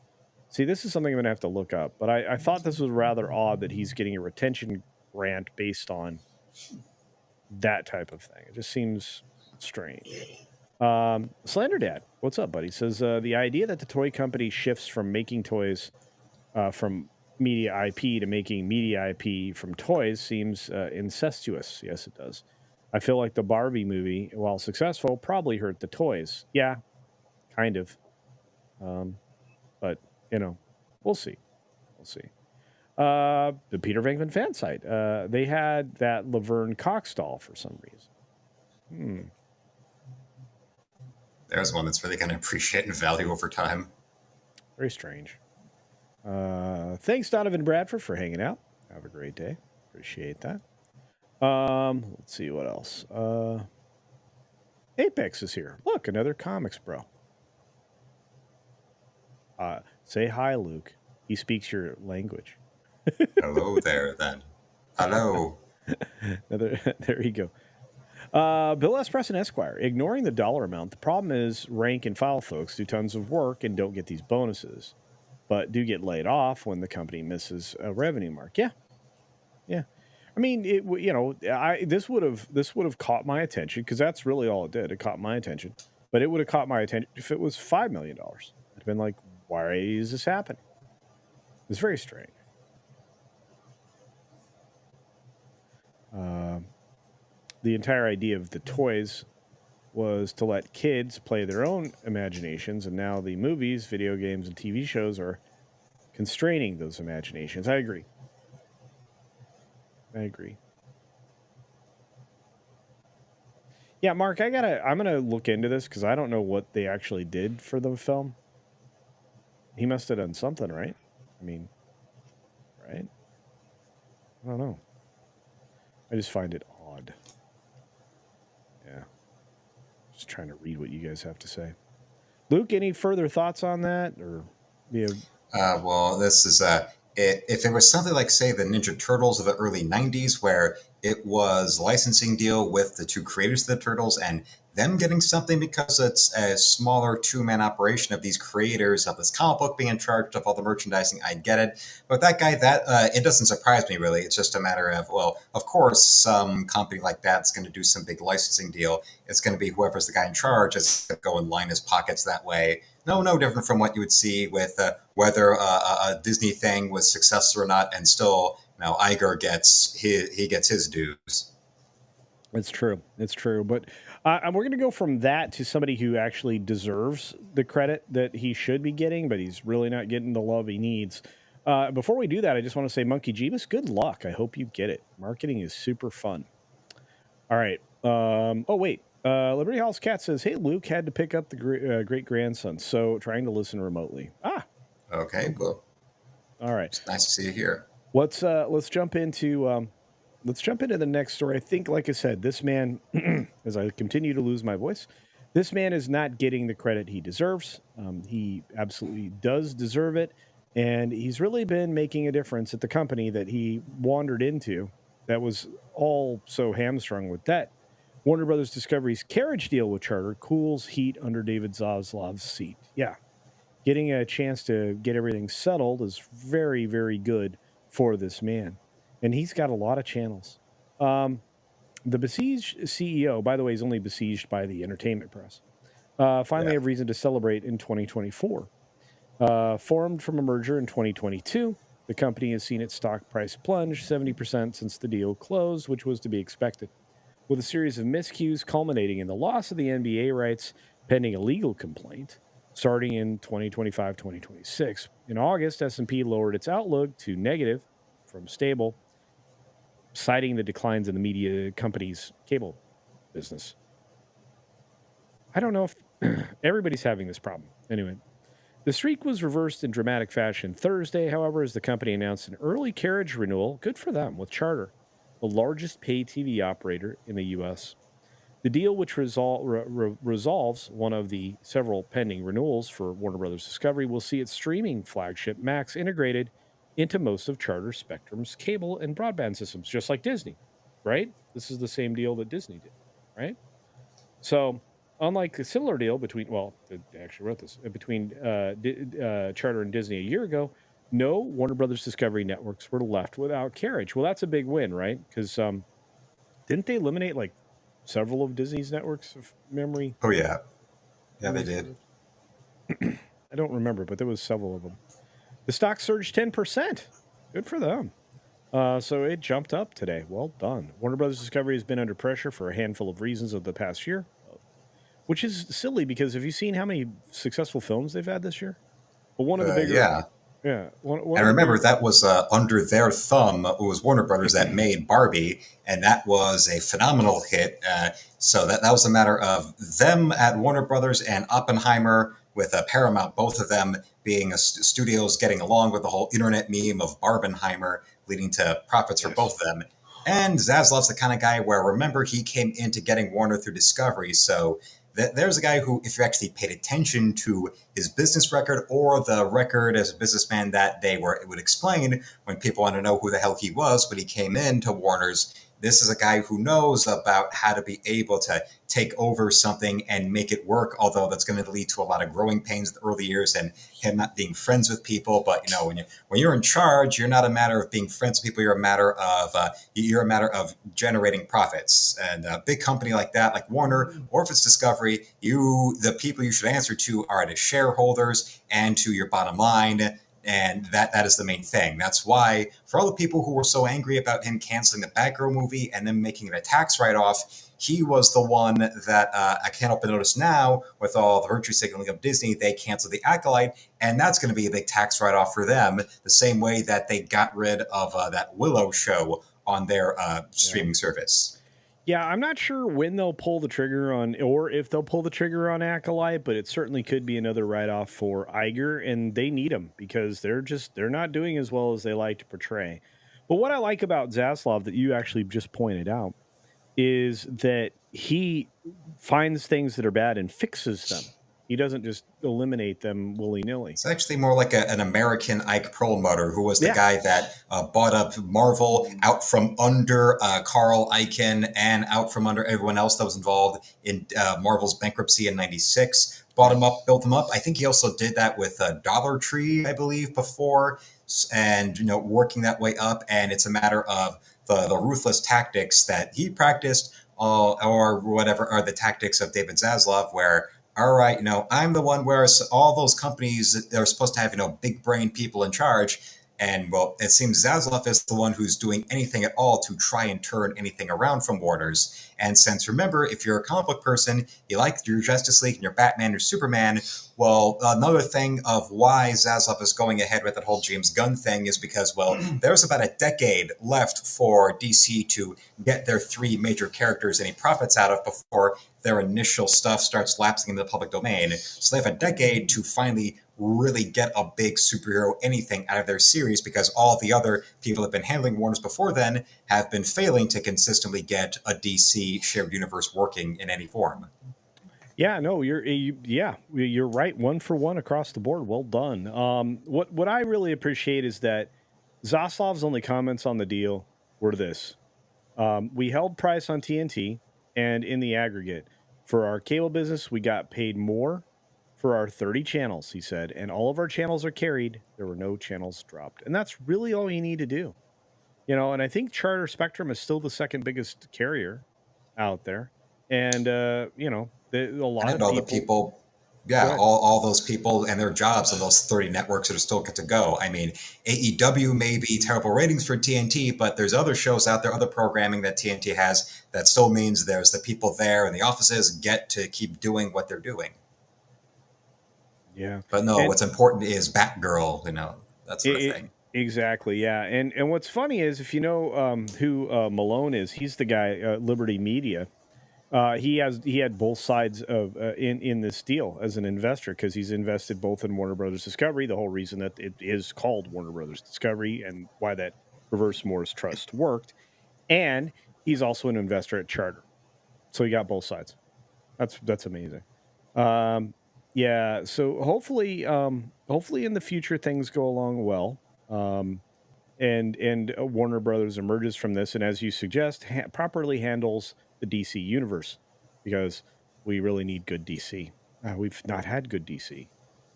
See, this is something I'm gonna have to look up. But I thought this was rather odd that he's getting a retention grant based on that type of thing. It just seems strange. Slender Dad, what's up, buddy? Says the idea that the toy company shifts from making toys from media IP to making media IP from toys seems incestuous. Yes, it does. I feel like the Barbie movie, while successful, probably hurt the toys. Yeah, kind of. But, you know, we'll see. We'll see. The Peter Venkman fan site. They had that Laverne Cox doll for some reason. There's one that's really going to appreciate and value over time. Very strange. Thanks, Donovan Bradford, for hanging out. Have a great day. Appreciate that. Let's see what else. Apex is here. Look, another comics bro. Say hi, Luke. He speaks your language. Hello there, then. Hello. There you go. Bill S. Preston Esquire. Ignoring the dollar amount, the problem is rank and file folks do tons of work and don't get these bonuses, but do get laid off when the company misses a revenue mark. Yeah. I mean, this would have caught my attention because that's really all it did. It caught my attention, but it would have caught my attention if it was $5 million. I'd have been like, why is this happening? It's very strange. The entire idea of the toys was to let kids play their own imaginations, and now the movies, video games, and TV shows are constraining those imaginations. I agree. Yeah, Mark, I'm gonna look into this because I don't know what they actually did for the film. He must have done something, right? I mean, right? I don't know. I just find it odd. Yeah. Just trying to read what you guys have to say. Luke, any further thoughts on that? Or well, this is if it was something like, say, the Ninja Turtles of the early 90s, where it was licensing deal with the two creators of the Turtles and them getting something because it's a smaller two-man operation of these creators of this comic book being in charge of all the merchandising, I get it. But that guy, it doesn't surprise me, really. It's just a matter of, well, of course, some company like that's going to do some big licensing deal. It's going to be whoever's the guy in charge is going to go and line his pockets that way. No different from what you would see with whether a Disney thing was successful or not, and still, Iger gets his dues. It's true. But we're going to go from that to somebody who actually deserves the credit that he should be getting, but he's really not getting the love he needs. Before we do that, I just want to say, Monkey Jeebus, good luck. I hope you get it. Marketing is super fun. All right. Liberty House Cat says, hey, Luke, had to pick up the great-grandson, so trying to listen remotely. Okay, cool. All right. It's nice to see you here. Let's jump into the next story. I think, like I said, this man, as I continue to lose my voice, this man is not getting the credit he deserves. He absolutely does deserve it, and he's really been making a difference at the company that he wandered into that was all so hamstrung with debt. Warner Brothers Discovery's carriage deal with Charter cools heat under David Zaslav's seat. Yeah. Getting a chance to get everything settled is very, very good for this man. And he's got a lot of channels. The besieged CEO, by the way, is only besieged by the entertainment press. Finally have reason to celebrate in 2024. Formed from a merger in 2022, The company has seen its stock price plunge 70% since the deal closed, which was to be expected, with a series of miscues culminating in the loss of the NBA rights pending a legal complaint starting in 2025-2026. In August, S&P lowered its outlook to negative from stable, citing the declines in the media company's cable business. I don't know if everybody's having this problem. Anyway, the streak was reversed in dramatic fashion Thursday, however, as the company announced an early carriage renewal, good for them, with Charter, the largest pay TV operator in the U.S. The deal, which resolves one of the several pending renewals for Warner Brothers Discovery, will see its streaming flagship Max integrated into most of Charter Spectrum's cable and broadband systems, just like Disney, right? This is the same deal that Disney did, right? So, unlike a similar deal between, well, they actually wrote this, between Charter and Disney a year ago, no Warner Brothers Discovery networks were left without carriage. Well, that's a big win, right? Because didn't they eliminate like several of Disney's networks of memory? Oh yeah, yeah, they did. I don't remember, but there was several of them. The stock surged 10%. Good for them. So it jumped up today. Well done. Warner Brothers Discovery has been under pressure for a handful of reasons of the past year, which is silly because have you seen how many successful films they've had this year? Well, one of the bigger, Yeah. yeah. And remember, that was under their thumb. It was Warner Brothers that made Barbie, and that was a phenomenal hit. So that was a matter of them at Warner Brothers and Oppenheimer with Paramount, both of them being studios getting along with the whole internet meme of Barbenheimer, leading to profits for both of them. And Zaslav's the kind of guy where, remember, he came into getting Warner through Discovery, so there's a guy who, if you actually paid attention to his business record or the record as a businessman that it would explain when people want to know who the hell he was when he came into Warner's. This is a guy who knows about how to be able to take over something and make it work, although that's going to lead to a lot of growing pains in the early years and him not being friends with people. But when you're in charge, you're not a matter of being friends with people. You're a matter of generating profits. And a big company like that, like Warner, or if it's Discovery, the people you should answer to are the shareholders and to your bottom line. And that is the main thing. That's why, for all the people who were so angry about him canceling the Batgirl movie and then making it a tax write-off, he was the one that I can't help but notice now, with all the virtue signaling of Disney, they canceled the Acolyte, and that's going to be a big tax write-off for them, the same way that they got rid of that Willow show on their streaming service. Yeah, I'm not sure when they'll pull the trigger on, or if they'll pull the trigger on Acolyte, but it certainly could be another write-off for Iger, and they need him because they're not doing as well as they like to portray. But what I like about Zaslav that you actually just pointed out is that he finds things that are bad and fixes them. He doesn't just eliminate them willy-nilly. It's actually more like an American Ike Perlmutter, who was the guy that bought up Marvel out from under Carl Icahn and out from under everyone else that was involved in Marvel's bankruptcy in '96. Bought him up, built him up. I think he also did that with Dollar Tree, I believe, before, and working that way up. And it's a matter of the ruthless tactics that he practiced, or whatever are the tactics of David Zaslav, where, all right, I'm the one where all those companies are supposed to have, big brain people in charge. And, well, it seems Zaslav is the one who's doing anything at all to try and turn anything around from Warner's. And since, remember, if you're a comic book person, you like your Justice League and your Batman or Superman, well, another thing of why Zaslav is going ahead with that whole James Gunn thing is because, well, there's about a decade left for DC to get their three major characters any profits out of before their initial stuff starts lapsing into the public domain. So they have a decade to finally really get a big superhero anything out of their series, because all the other people that have been handling Warner's before then have been failing to consistently get a DC shared universe working in any form. Yeah, no, you're right. 1 for 1 across the board. Well done. What I really appreciate is that Zaslav's only comments on the deal were this: we held price on TNT, and in the aggregate, for our cable business, we got paid more for our 30 channels, he said, and all of our channels are carried. There were no channels dropped, and that's really all you need to do. And I think Charter Spectrum is still the second biggest carrier out there, and a lot of people Yeah, all those people and their jobs on those 30 networks that are still get to go. I mean, AEW may be terrible ratings for TNT, but there's other shows out there, other programming that TNT has that still means there's the people there in the offices get to keep doing what they're doing. Yeah. But no, And what's important is Batgirl, that sort of thing. exactly, yeah. And what's funny is if you know who Malone is, he's the guy Liberty Media. He had both sides of in this deal as an investor because he's invested both in Warner Brothers Discovery. The whole reason that it is called Warner Brothers Discovery and why that reverse Morris trust worked, and he's also an investor at Charter. So he got both sides. That's amazing. Yeah. So hopefully in the future things go along well. And Warner Brothers emerges from this, and as you suggest, properly handles the DC universe because we really need good DC. We've not had good DC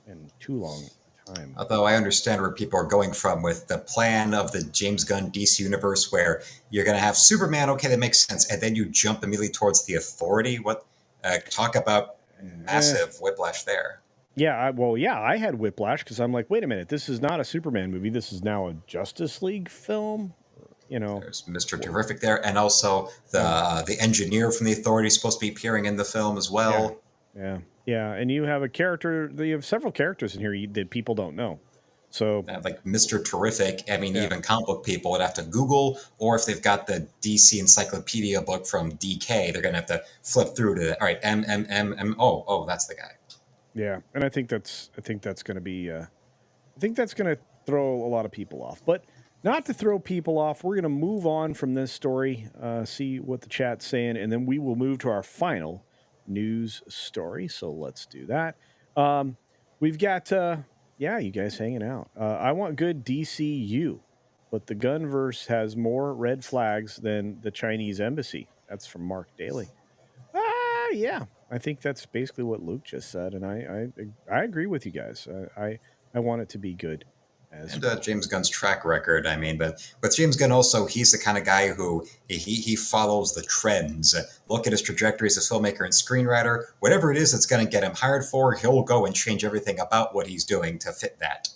in too long a time. Although I understand where people are going from with the plan of the James Gunn DC universe, where you're going to have Superman, okay, that makes sense, and then you jump immediately towards the Authority. What talk about massive whiplash there? Yeah, I had whiplash because I'm like, wait a minute, this is not a Superman movie. This is now a Justice League film. There's Mr. Terrific there, and also the engineer from the Authority is supposed to be appearing in the film as well. Yeah, and you have you have several characters in here that people don't know. So like Mr. Terrific, I mean, even comic book people would have to Google, or if they've got the DC Encyclopedia book from DK, they're going to have to flip through to all right, oh, that's the guy. Yeah, and I think that's going to be I think that's going to throw a lot of people off. But not to throw people off, we're going to move on from this story, see what the chat's saying, and then we will move to our final news story. So let's do that. We've got you guys hanging out. I want good DCU, but the Gunverse has more red flags than the Chinese embassy. That's from Mark Daly. Yeah, I think that's basically what Luke just said, and I agree with you guys. I want it to be good. And James Gunn's track record, I mean, but with James Gunn also, he's the kind of guy who he follows the trends. Look at his trajectory as a filmmaker and screenwriter. Whatever it is that's going to get him hired for, he'll go and change everything about what he's doing to fit that.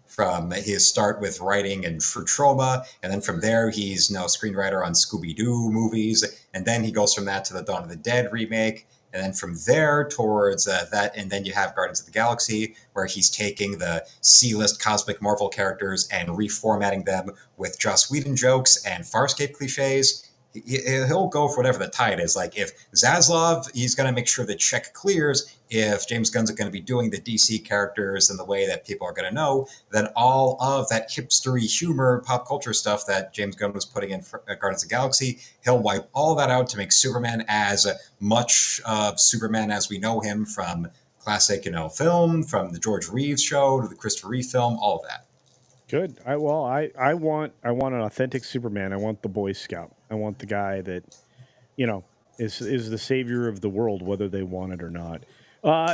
From his start with writing and for Trauma, and then from there he's now a screenwriter on Scooby-Doo movies, and then he goes from that to the Dawn of the Dead remake, and then from there towards that, and then you have Guardians of the Galaxy, where he's taking the C-list cosmic Marvel characters and reformatting them with Joss Whedon jokes and Farscape cliches. He'll go for whatever the tide is. Like if Zaslav, he's going to make sure the check clears. If James Gunn's going to be doing the DC characters in the way that people are going to know, then all of that hipstery humor, pop culture stuff that James Gunn was putting in for Guardians of the Galaxy, he'll wipe all that out to make Superman as much of Superman as we know him from classic, film, from the George Reeves show to the Christopher Reeve film, all of that. Good. I want an authentic Superman. I want the Boy Scout. I want the guy that, is the savior of the world, whether they want it or not.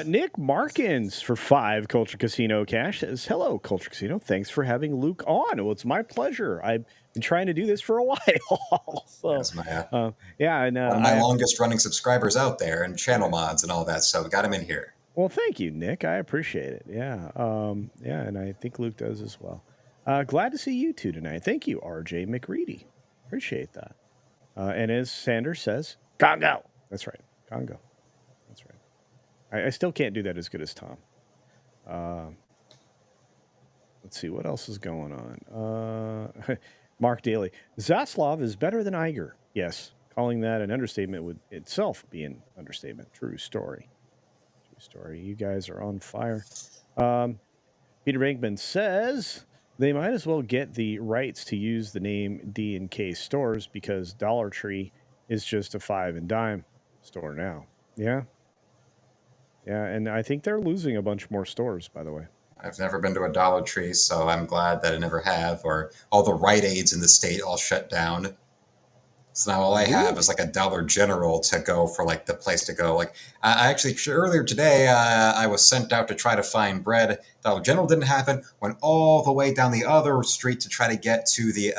Nick Markins for 5 Culture Casino Cash says, hello, Culture Casino. Thanks for having Luke on. Well, it's my pleasure. I've been trying to do this for a while. So, that's my, one of my longest running subscribers out there and channel mods and all that. So we got him in here. Well, thank you, Nick. I appreciate it. Yeah. And I think Luke does as well. Glad to see you two tonight. Thank you, RJ McReady. Appreciate that. And as Sanders says, Congo. That's right. Congo. That's right. I still can't do that as good as Tom. Let's see. What else is going on? Mark Daly. Zaslav is better than Iger. Yes. Calling that an understatement would itself be an understatement. True story. True story. You guys are on fire. Peter Bankman says they might as well get the rights to use the name D&K Stores because Dollar Tree is just a 5 and dime store now. Yeah. Yeah, and I think they're losing a bunch more stores, by the way. I've never been to a Dollar Tree, so I'm glad that I never have, or all the Rite Aids in the state all shut down. So now all I have is like a Dollar General to go for like the place to go. Like I actually earlier today, I was sent out to try to find bread. Dollar General didn't happen. Went all the way down the other street to try to get to the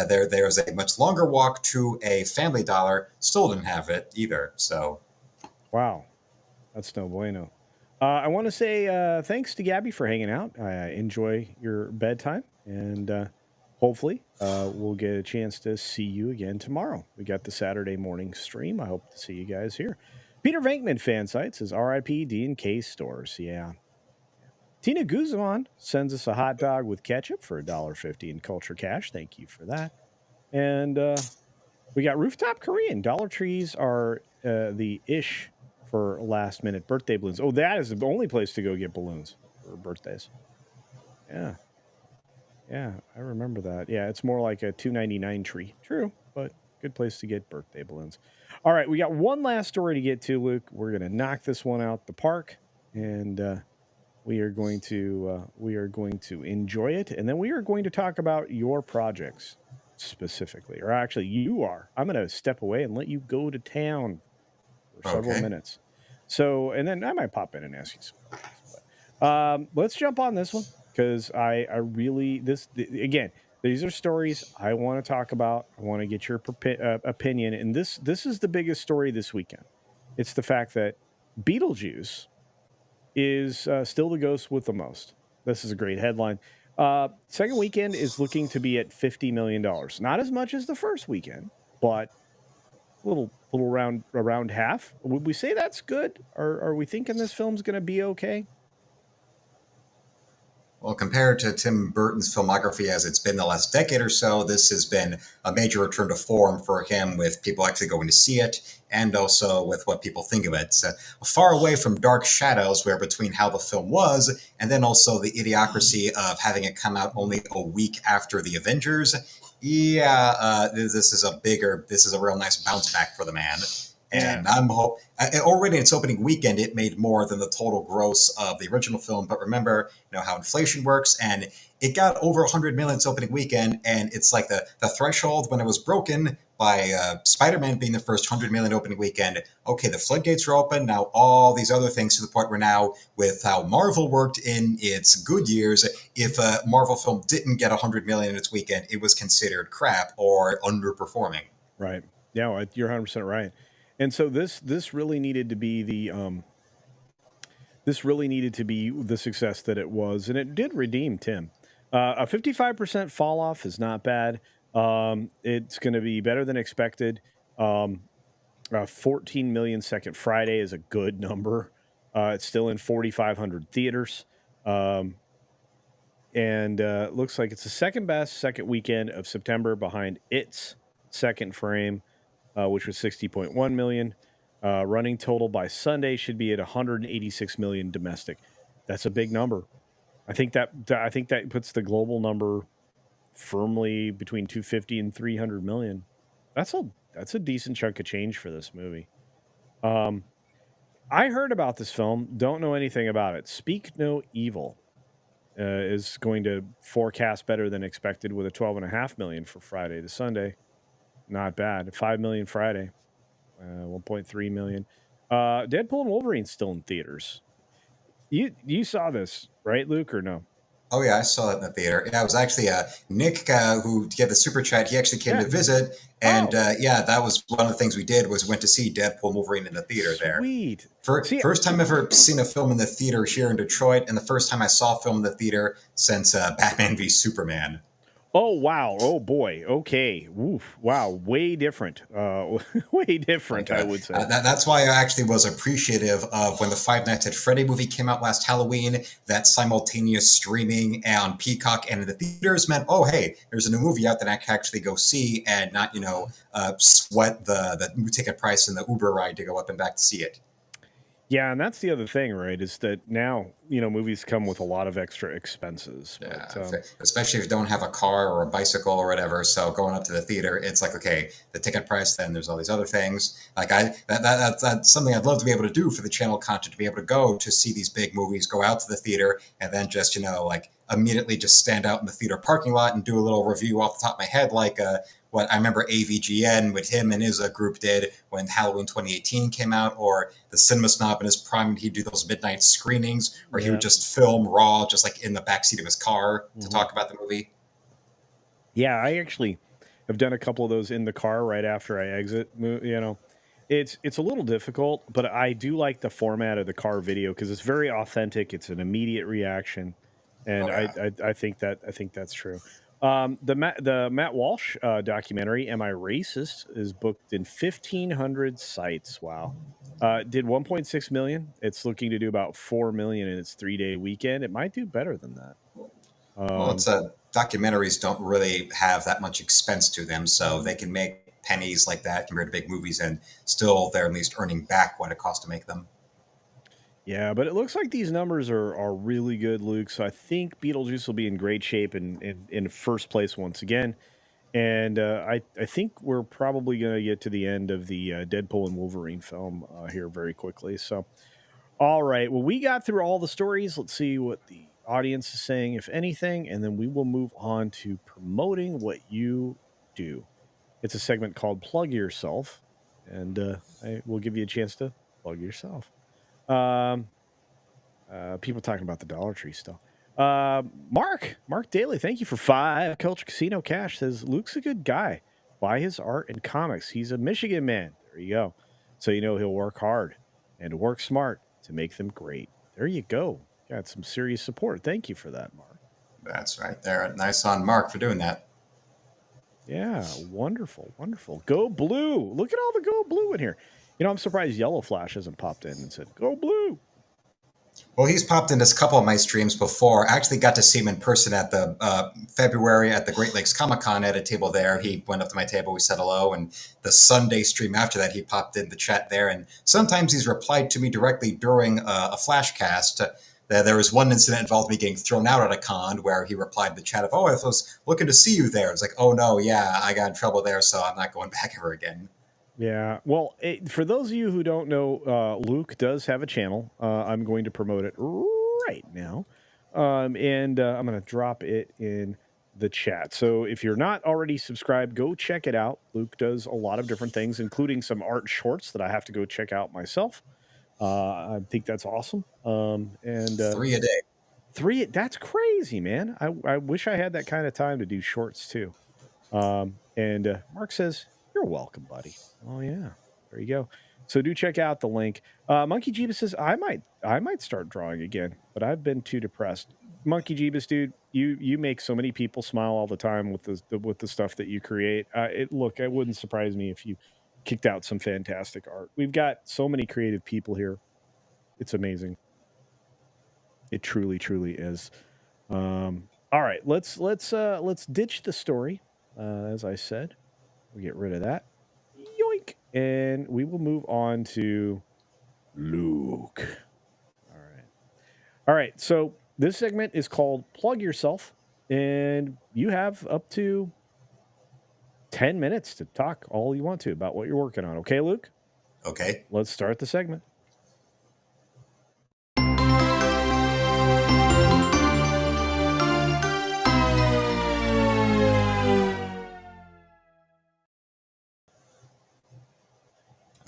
there's a much longer walk to a Family Dollar. Still didn't have it either. So, wow, that's no bueno. I want to say thanks to Gabby for hanging out. Enjoy your bedtime, and hopefully we'll get a chance to see you again tomorrow. We got the Saturday morning stream. I hope to see you guys here. Peter Venkman fan site says RIP D&K stores. Yeah. Tina Guzman sends us a hot dog with ketchup for $1.50 in Culture Cash. Thank you for that. And we got Rooftop Korean. Dollar Trees are the ish for last minute birthday balloons. Oh, that is the only place to go get balloons for birthdays. Yeah. Yeah, I remember that. Yeah, it's more like a $2.99 tree. True, but good place to get birthday balloons. All right, we got one last story to get to, Luke. We're going to knock this one out the park, and we are going to enjoy it, and then we are going to talk about your projects specifically, or actually, you are. I'm going to step away and let you go to town for several minutes. So, and then I might pop in and ask you some questions. But, let's jump on this one because I really again. These are stories I want to talk about. I want to get your opinion, and this is the biggest story this weekend. It's the fact that Beetlejuice is still the ghost with the most. This is a great headline. Second weekend is looking to be at $50 million. Not as much as the first weekend, but a little around half. Would we say that's good? Are we thinking this film's going to be okay? Well, compared to Tim Burton's filmography as it's been the last decade or so, this has been a major return to form for him, with people actually going to see it, and also with what people think of it. So, far away from Dark Shadows, where between how the film was, and then also the idiocracy of having it come out only a week after the Avengers. This is a real nice bounce back for the man. And already in its opening weekend, it made more than the total gross of the original film. But remember, how inflation works, and it got over 100 million its opening weekend, and it's like the threshold when it was broken by Spider-Man being the first 100 million opening weekend. Okay, the floodgates are open now. All these other things, to the point where now, with how Marvel worked in its good years, if a Marvel film didn't get 100 million in its weekend, it was considered crap or underperforming. Right. Yeah, you're 100% right. And so this really needed to be the success that it was, and it did redeem Tim. A 55% fall off is not bad. It's going to be better than expected. 14 million second Friday is a good number. It's still in 4,500 theaters, and looks like it's the second best second weekend of September, behind It's Second Frame, which was 60.1 million. Running total by Sunday should be at 186 million domestic. That's a big number. I think that puts the global number firmly between 250 and 300 million. That's a decent chunk of change for this movie. I heard about this film, don't know anything about it. Speak No Evil is going to forecast better than expected with a 12.5 million for Friday to Sunday. Not bad. 5 million Friday, 1.3 million. Deadpool and Wolverine's still in theaters. You saw this, right, Luke, or no? Oh, yeah, I saw it in the theater. Yeah, it was actually Nick who gave the super chat. He actually came to visit. And that was one of the things we did, was went to see Deadpool and Wolverine in the theater there. Sweet. First time I've ever seen a film in the theater here in Detroit, and the first time I saw a film in the theater since Batman v Superman. Oh, wow. Oh, boy. Okay. Oof. Wow. Way different. Way different, I would say. That's why I actually was appreciative of when the Five Nights at Freddy movie came out last Halloween. That simultaneous streaming on Peacock and in the theaters meant, oh, hey, there's a new movie out that I can actually go see and not, sweat the ticket price and the Uber ride to go up and back to see it. Yeah, and that's the other thing, right, is that now, movies come with a lot of extra expenses. But, especially if you don't have a car or a bicycle or whatever. So going up to the theater, it's like, okay, the ticket price, then there's all these other things. Like that's something I'd love to be able to do for the channel content, to be able to go to see these big movies, go out to the theater, and then just, immediately just stand out in the theater parking lot and do a little review off the top of my head, like what I remember AVGN with him and his group did when Halloween 2018 came out, or the Cinema Snob in his prime. He'd do those midnight screenings where he would just film raw, just like in the backseat of his car to talk about the movie. Yeah, I actually have done a couple of those in the car right after I exit, It's a little difficult, but I do like the format of the car video because it's very authentic. It's an immediate reaction, and Oh yeah. I think that's true. The Matt Walsh documentary, "Am I Racist?" is booked in 1,500 sites. Wow, did 1.6 million. It's looking to do about 4 million in its 3-day weekend. It might do better than that. Well, it's Um, documentaries don't really have that much expense to them, so they can make pennies like that compared to big movies, and still they're at least earning back what it costs to make them. Yeah, but it looks like these numbers are really good, Luke. So I think Beetlejuice will be in great shape and in first place once again. And I think we're probably going to get to the end of the Deadpool and Wolverine film here very quickly. So, all right. Well, we got through all the stories. Let's see what the audience is saying, if anything, and then we will move on to promoting what you do. It's a segment called Plug Yourself, and I will give you a chance to plug yourself. Um, People talking about the Dollar Tree still. Mark Daly, thank you for 5. Culture Casino Cash says Luke's a good guy. Buy his art and comics. He's a Michigan man. There you go. So you know he'll work hard and work smart to make them great. There you go. Got some serious support. Thank you for that, Mark. That's right there. Nice on Mark for doing that. Yeah, wonderful, wonderful. Go blue. Look at all the go blue in here. You know, I'm surprised Yellow Flash hasn't popped in and said, go blue. Well, he's popped into a couple of my streams before. I actually got to see him in person at the February at the Great Lakes Comic Con at a table there. He went up to my table, we said hello, and the Sunday stream after that, he popped in the chat there. And sometimes he's replied to me directly during a flashcast. There was one incident involved me getting thrown out at a con where he replied in the chat of, "Oh, I was looking to see you there." It's like, "Oh no, yeah, I got in trouble there, so I'm not going back ever again." Yeah. Well, for those of you who don't know, Luke does have a channel. I'm going to promote it right now. And I'm going to drop it in the chat. So if you're not already subscribed, go check it out. Luke does a lot of different things, including some art shorts that I have to go check out myself. I think that's awesome. And 3 a day. that's crazy, man. I wish I had that kind of time to do shorts too. And Mark says, "You're welcome, buddy." Oh yeah, there you go. So do check out the link. Monkey Jeebus says, I might start drawing again, but I've been too depressed. Monkey Jeebus, dude, you make so many people smile all the time with the stuff that you create. It wouldn't surprise me if you kicked out some fantastic art. We've got so many creative people here. It's amazing. It truly, truly is. All right, let's ditch the story. As I said, we get rid of that. Yoink, and we will move on to Luke. All right. So this segment is called Plug Yourself, and you have up to 10 minutes to talk all you want to about what you're working on. Okay, Luke? Okay. Let's start the segment.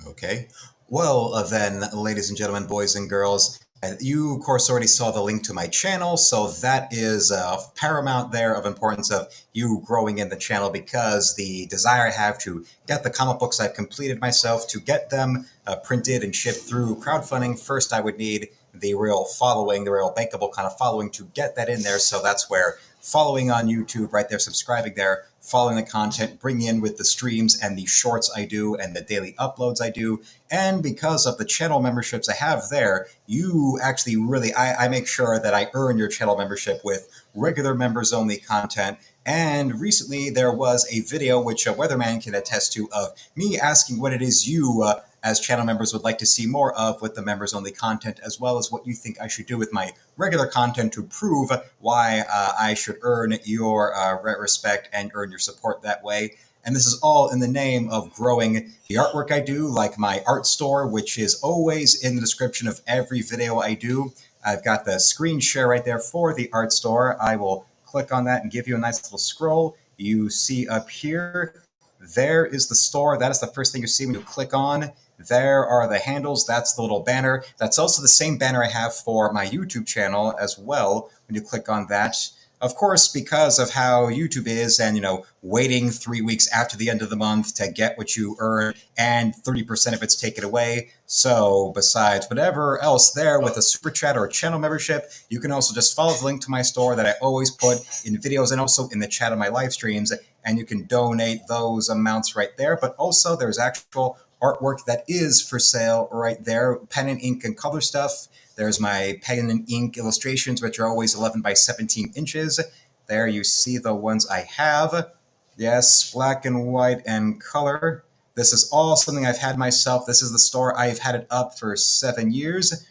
Okay. Well, then, ladies and gentlemen, boys and girls, you, of course, already saw the link to my channel, so that is paramount there of importance of you growing in the channel, because the desire I have to get the comic books I've completed myself, to get them printed and shipped through crowdfunding, first I would need the real following, the real bankable kind of following to get that in there. So that's where following on YouTube, right there, subscribing there, following the content, bringing in with the streams and the shorts I do and the daily uploads I do. And because of the channel memberships I have there, you actually really, I make sure that I earn your channel membership with regular members only content. And recently there was a video, which a weatherman can attest to, of me asking what it is you as channel members would like to see more of with the members only content, as well as what you think I should do with my regular content to prove why I should earn your respect and earn your support that way. And this is all in the name of growing the artwork I do, like my art store, which is always in the description of every video I do. I've got the screen share right there for the art store. I will click on that and give you a nice little scroll. You see up here, there is the store. That is the first thing you see when you click on. There are the handles. That's the little banner. That's also the same banner I have for my YouTube channel as well. When you click on that, of course, because of how YouTube is and, waiting 3 weeks after the end of the month to get what you earn and 30% of it's taken away. So besides whatever else there with a super chat or a channel membership, you can also just follow the link to my store that I always put in videos and also in the chat of my live streams, and you can donate those amounts right there. But also there's actual artwork that is for sale right there, pen and ink and color stuff. There's my pen and ink illustrations, which are always 11 by 17 inches. There you see the ones I have. Yes, black and white and color. This is all something I've had myself. This is the store. I've had it up for 7 years.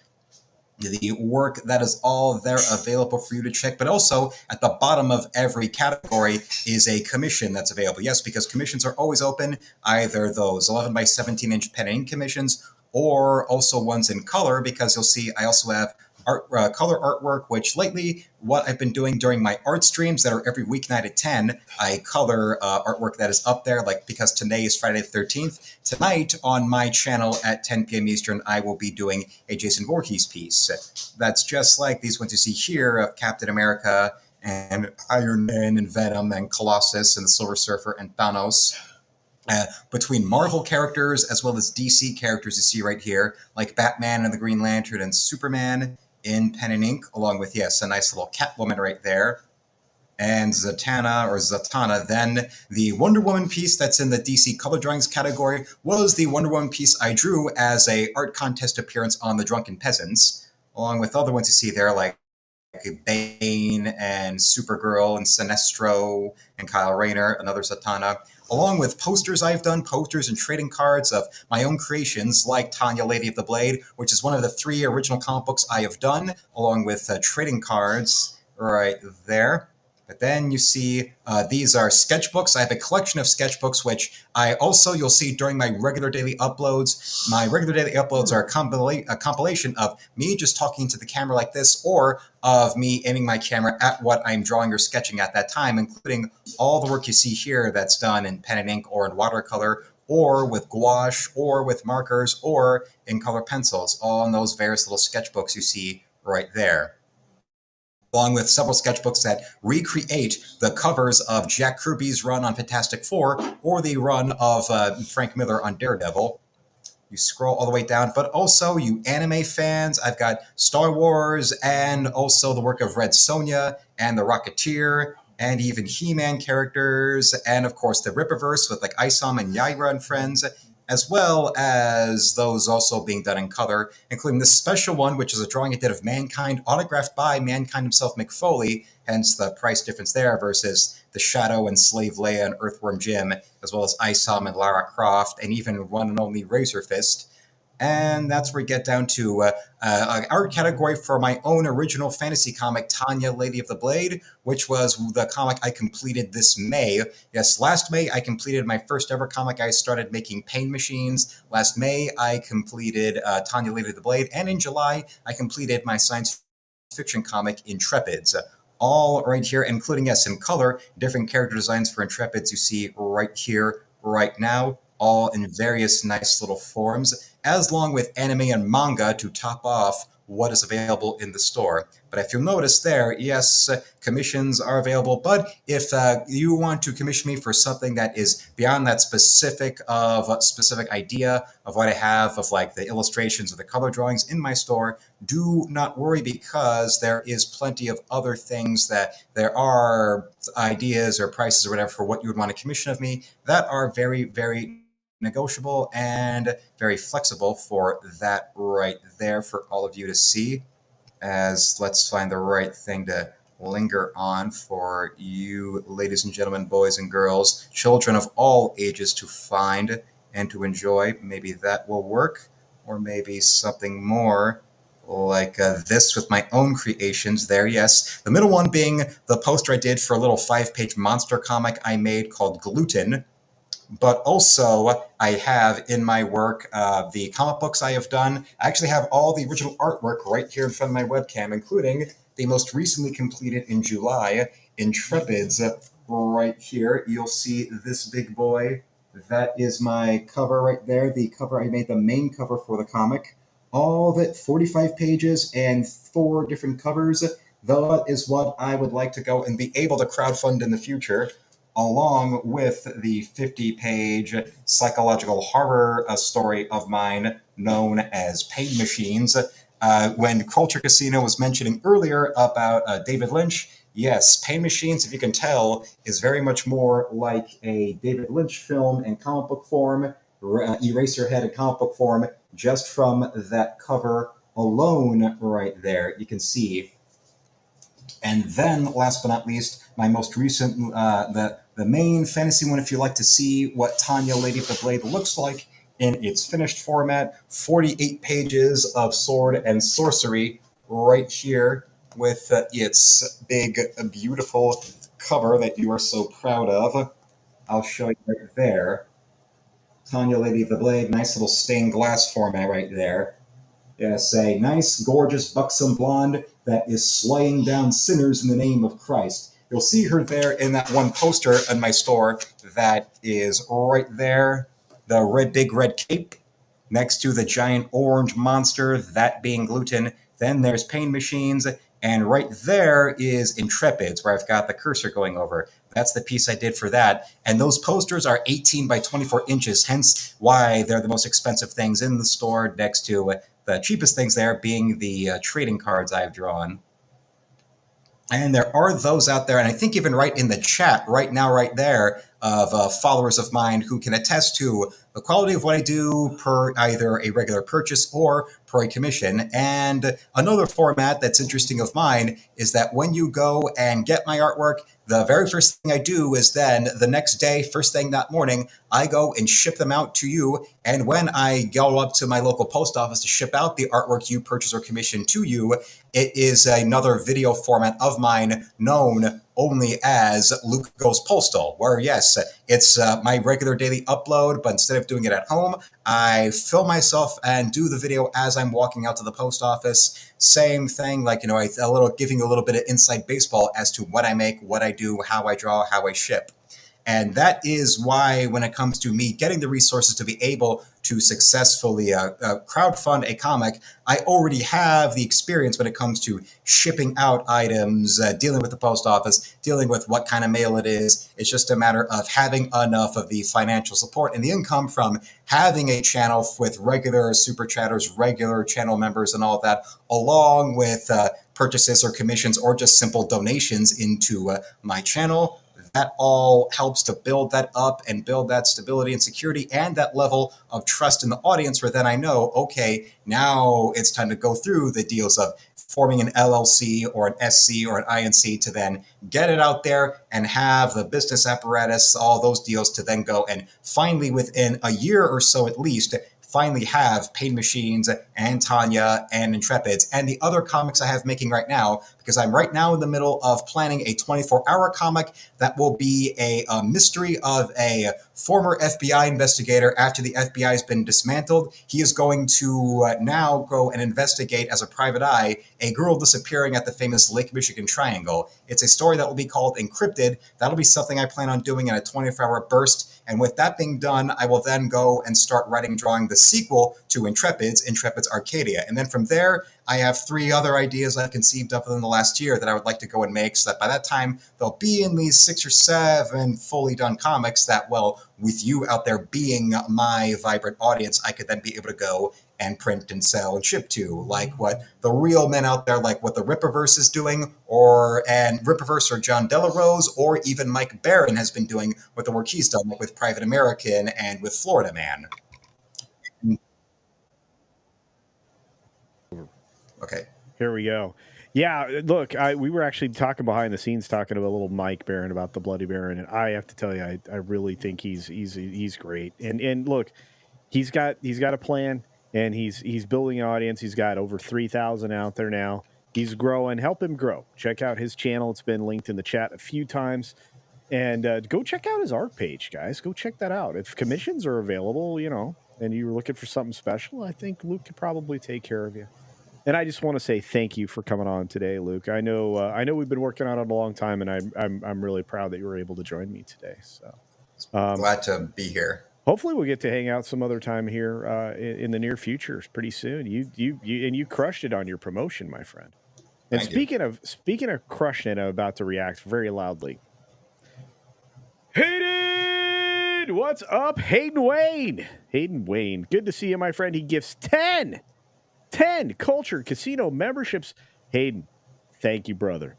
The work that is all there available for you to check, but also at the bottom of every category is a commission that's available. Yes, because commissions are always open, either those 11 by 17 inch pen and ink commissions or also ones in color, because you'll see I also have color artwork, which lately what I've been doing during my art streams that are every weeknight at 10, I color artwork that is up there, like because today is Friday the 13th. Tonight on my channel at 10 p.m. Eastern, I will be doing a Jason Voorhees piece. That's just like these ones you see here of Captain America and Iron Man and Venom and Colossus and the Silver Surfer and Thanos. Between Marvel characters as well as DC characters you see right here, like Batman and the Green Lantern and Superman in pen and ink, along with, yes, a nice little Catwoman right there, and Zatanna. Then the Wonder Woman piece that's in the DC color drawings category was the Wonder Woman piece I drew as a art contest appearance on The Drunken Peasants, along with other ones you see there, like Bane and Supergirl and Sinestro and Kyle Rayner, another Zatanna, along with posters I've done, posters and trading cards of my own creations, like Tanya, Lady of the Blade, which is one of the 3 original comic books I have done, along with trading cards right there. But then you see these are sketchbooks. I have a collection of sketchbooks, which you'll see during my regular daily uploads. My regular daily uploads are a compilation of me just talking to the camera like this, or of me aiming my camera at what I'm drawing or sketching at that time, including all the work you see here that's done in pen and ink or in watercolor, or with gouache, or with markers, or in color pencils, all in those various little sketchbooks you see right there, along with several sketchbooks that recreate the covers of Jack Kirby's run on Fantastic Four or the run of Frank Miller on Daredevil. You scroll all the way down, but also you anime fans, I've got Star Wars and also the work of Red Sonja and the Rocketeer and even He-Man characters, and of course the Rippaverse with like Isom and Yaira and friends, as well as those also being done in color, including this special one, which is a drawing I did of Mankind, autographed by Mankind himself, Mick Foley, hence the price difference there, versus the Shadow and Slave Leia and Earthworm Jim, as well as Isom and Lara Croft, and even one and only Razor Fist. And that's where we get down to an art category for my own original fantasy comic, Tanya, Lady of the Blade, which was the comic I completed this May. Yes, last May I completed my first ever comic. I started making pain machines. Last May I completed Tanya, Lady of the Blade. And in July I completed my science fiction comic, Intrepids. All right here, including, yes, in color, different character designs for Intrepids you see right here, right now, all in various nice little forms, as long with anime and manga to top off what is available in the store. But if you'll notice there, yes, commissions are available, but if you want to commission me for something that is beyond that specific idea of what I have of like the illustrations or the color drawings in my store, do not worry, because there is plenty of other things that there are ideas or prices or whatever for what you would want to commission of me that are very, very negotiable and very flexible for that right there for all of you to see. As let's find the right thing to linger on for you, ladies and gentlemen, boys and girls, children of all ages to find and to enjoy. Maybe that will work, or maybe something more like this with my own creations there. Yes, the middle one being the poster I did for a little 5-page monster comic I made called Gluten. But also, I have in my work the comic books I have done. I actually have all the original artwork right here in front of my webcam, including the most recently completed in July, Intrepids, right here. You'll see this big boy. That is my cover right there, the cover I made, the main cover for the comic. All of it, 45 pages and 4 different covers. That is what I would like to go and be able to crowdfund in the future, along with the 50-page psychological horror story of mine known as Pain Machines. When Culture Casino was mentioning earlier about David Lynch, yes, Pain Machines, if you can tell, is very much more like a David Lynch film in comic book form, Eraserhead in comic book form, just from that cover alone right there. You can see. And then, last but not least, my most recent, the main fantasy one, if you like to see what Tanya, Lady of the Blade, looks like in its finished format, 48 pages of sword and sorcery right here with its big, beautiful cover that you are so proud of. I'll show you right there. Tanya, Lady of the Blade, nice little stained glass format right there. Yes, a nice, gorgeous, buxom blonde that is slaying down sinners in the name of Christ. You'll see her there in that one poster in my store that is right there, the big red cape next to the giant orange monster, that being gluten. Then there's Pain Machines, and right there is Intrepids, where I've got the cursor going over. That's the piece I did for that. And those posters are 18 by 24 inches, hence why they're the most expensive things in the store, next to the cheapest things there being the trading cards I've drawn. And there are those out there, and I think even right in the chat right now, right there, of followers of mine who can attest to the quality of what I do per either a regular purchase or per a commission. And another format that's interesting of mine is that when you go and get my artwork, the very first thing I do is then the next day, first thing that morning, I go and ship them out to you. And when I go up to my local post office to ship out the artwork you purchase or commission to you, it is another video format of mine known only as Luke Goes Postal, where yes, it's my regular daily upload, but instead of doing it at home, I film myself and do the video as I'm walking out to the post office. Same thing, like, giving a little bit of inside baseball as to what I make, what I do, how I draw, how I ship. And that is why, when it comes to me getting the resources to be able to successfully crowdfund a comic, I already have the experience when it comes to shipping out items, dealing with the post office, dealing with what kind of mail it is. It's just a matter of having enough of the financial support and the income from having a channel with regular super chatters, regular channel members and all of that, along with purchases or commissions or just simple donations into my channel. That all helps to build that up and build that stability and security and that level of trust in the audience, where then I know, okay, now it's time to go through the deals of forming an LLC or an SC or an INC to then get it out there and have the business apparatus, all those deals to then go and finally, within a year or so at least, finally have Pain Machines and Tanya and Intrepids and the other comics I have making right now, because I'm right now in the middle of planning a 24-hour comic that will be a mystery of a former FBI investigator. After the FBI has been dismantled, he is going to now go and investigate as a private eye a girl disappearing at the famous Lake Michigan Triangle. It's a story that will be called Encrypted. That'll be something I plan on doing in a 24-hour burst. And with that being done, I will then go and start writing and drawing the sequel to Intrepid's Arcadia. And then from there, I have 3 other ideas I've conceived of within the last year that I would like to go and make, so that by that time, there'll be in these 6 or 7 fully done comics that, well, with you out there being my vibrant audience, I could then be able to go and print and sell and ship to, like what the real men out there, like what the Rippaverse is doing, and Rippaverse or John Delarose, or even Mike Barron has been doing with the work he's done, like with Private American and with Florida Man. Okay. Here we go. Yeah, look, we were actually talking behind the scenes, talking to a little Mike Barron about the Bloody Baron, and I have to tell you, I really think he's great. And look, he's got a plan, and he's building an audience. He's got over 3,000 out there now. He's growing. Help him grow. Check out his channel. It's been linked in the chat a few times. And go check out his art page, guys. Go check that out. If commissions are available, and you're looking for something special, I think Luke could probably take care of you. And I just want to say thank you for coming on today, Luke. I know we've been working on it a long time, and I'm really proud that you were able to join me today. So glad to be here. Hopefully, we'll get to hang out some other time here in the near future, pretty soon. You crushed it on your promotion, my friend. And Thank you. speaking of crushing it, I'm about to react very loudly. Hayden, what's up? Hayden Wayne, good to see you, my friend. He gifts 10 Culture Casino memberships. Hayden, thank you, brother.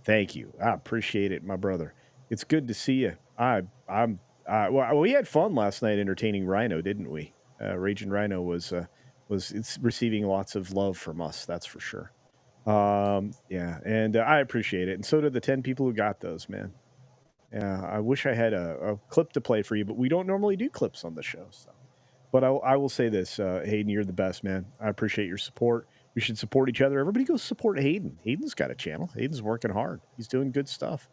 Thank you. I appreciate it, my brother. It's good to see you. Well, we had fun last night entertaining Rhino, didn't we? Raging Rhino was it's receiving lots of love from us. That's for sure. Yeah, and I appreciate it, and so did the 10 people who got those, man. Yeah, I wish I had a clip to play for you, but we don't normally do clips on the show. So, but I will say this, Hayden, you're the best, man. I appreciate your support. We should support each other. Everybody go support Hayden. Hayden's got a channel. Hayden's working hard. He's doing good stuff.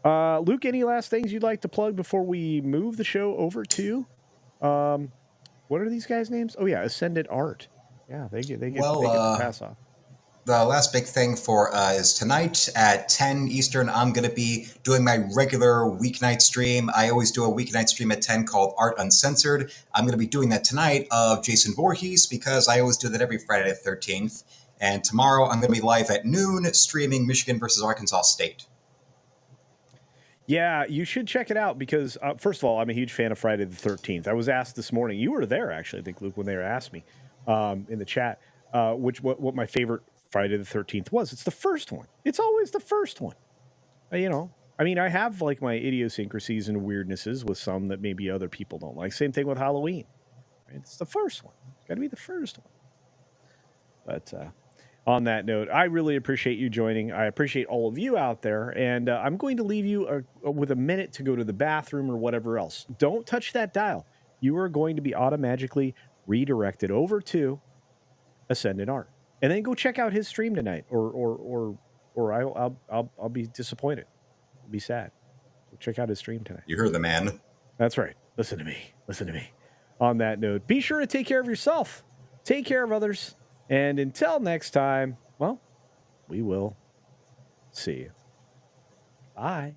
Luke, any last things you'd like to plug before we move the show over to, what are these guys' names? Oh yeah, Ascendant Art. Yeah, they get the pass off. The last big thing for is tonight at 10 Eastern, I'm going to be doing my regular weeknight stream. I always do a weeknight stream at 10 called Art Uncensored. I'm going to be doing that tonight of Jason Voorhees because I always do that every Friday the 13th. And tomorrow I'm going to be live at noon streaming Michigan versus Arkansas State. Yeah, you should check it out because, first of all, I'm a huge fan of Friday the 13th. I was asked this morning, you were there actually, I think, Luke, when they were asked me in the chat, what my favorite Friday the 13th was. It's the first one. It's always the first one. You know, I mean, I have like my idiosyncrasies and weirdnesses with some that maybe other people don't like. Same thing with Halloween. Right? It's the first one. It's got to be the first one. But on that note, I really appreciate you joining. I appreciate all of you out there. And I'm going to leave you with a minute to go to the bathroom or whatever else. Don't touch that dial. You are going to be automatically redirected over to Ascendant Art. And then go check out his stream tonight, or I'll be disappointed. I'll be sad. So check out his stream tonight. You heard the man. That's right. Listen to me. On that note, be sure to take care of yourself. Take care of others. And until next time, well, we will see you. Bye.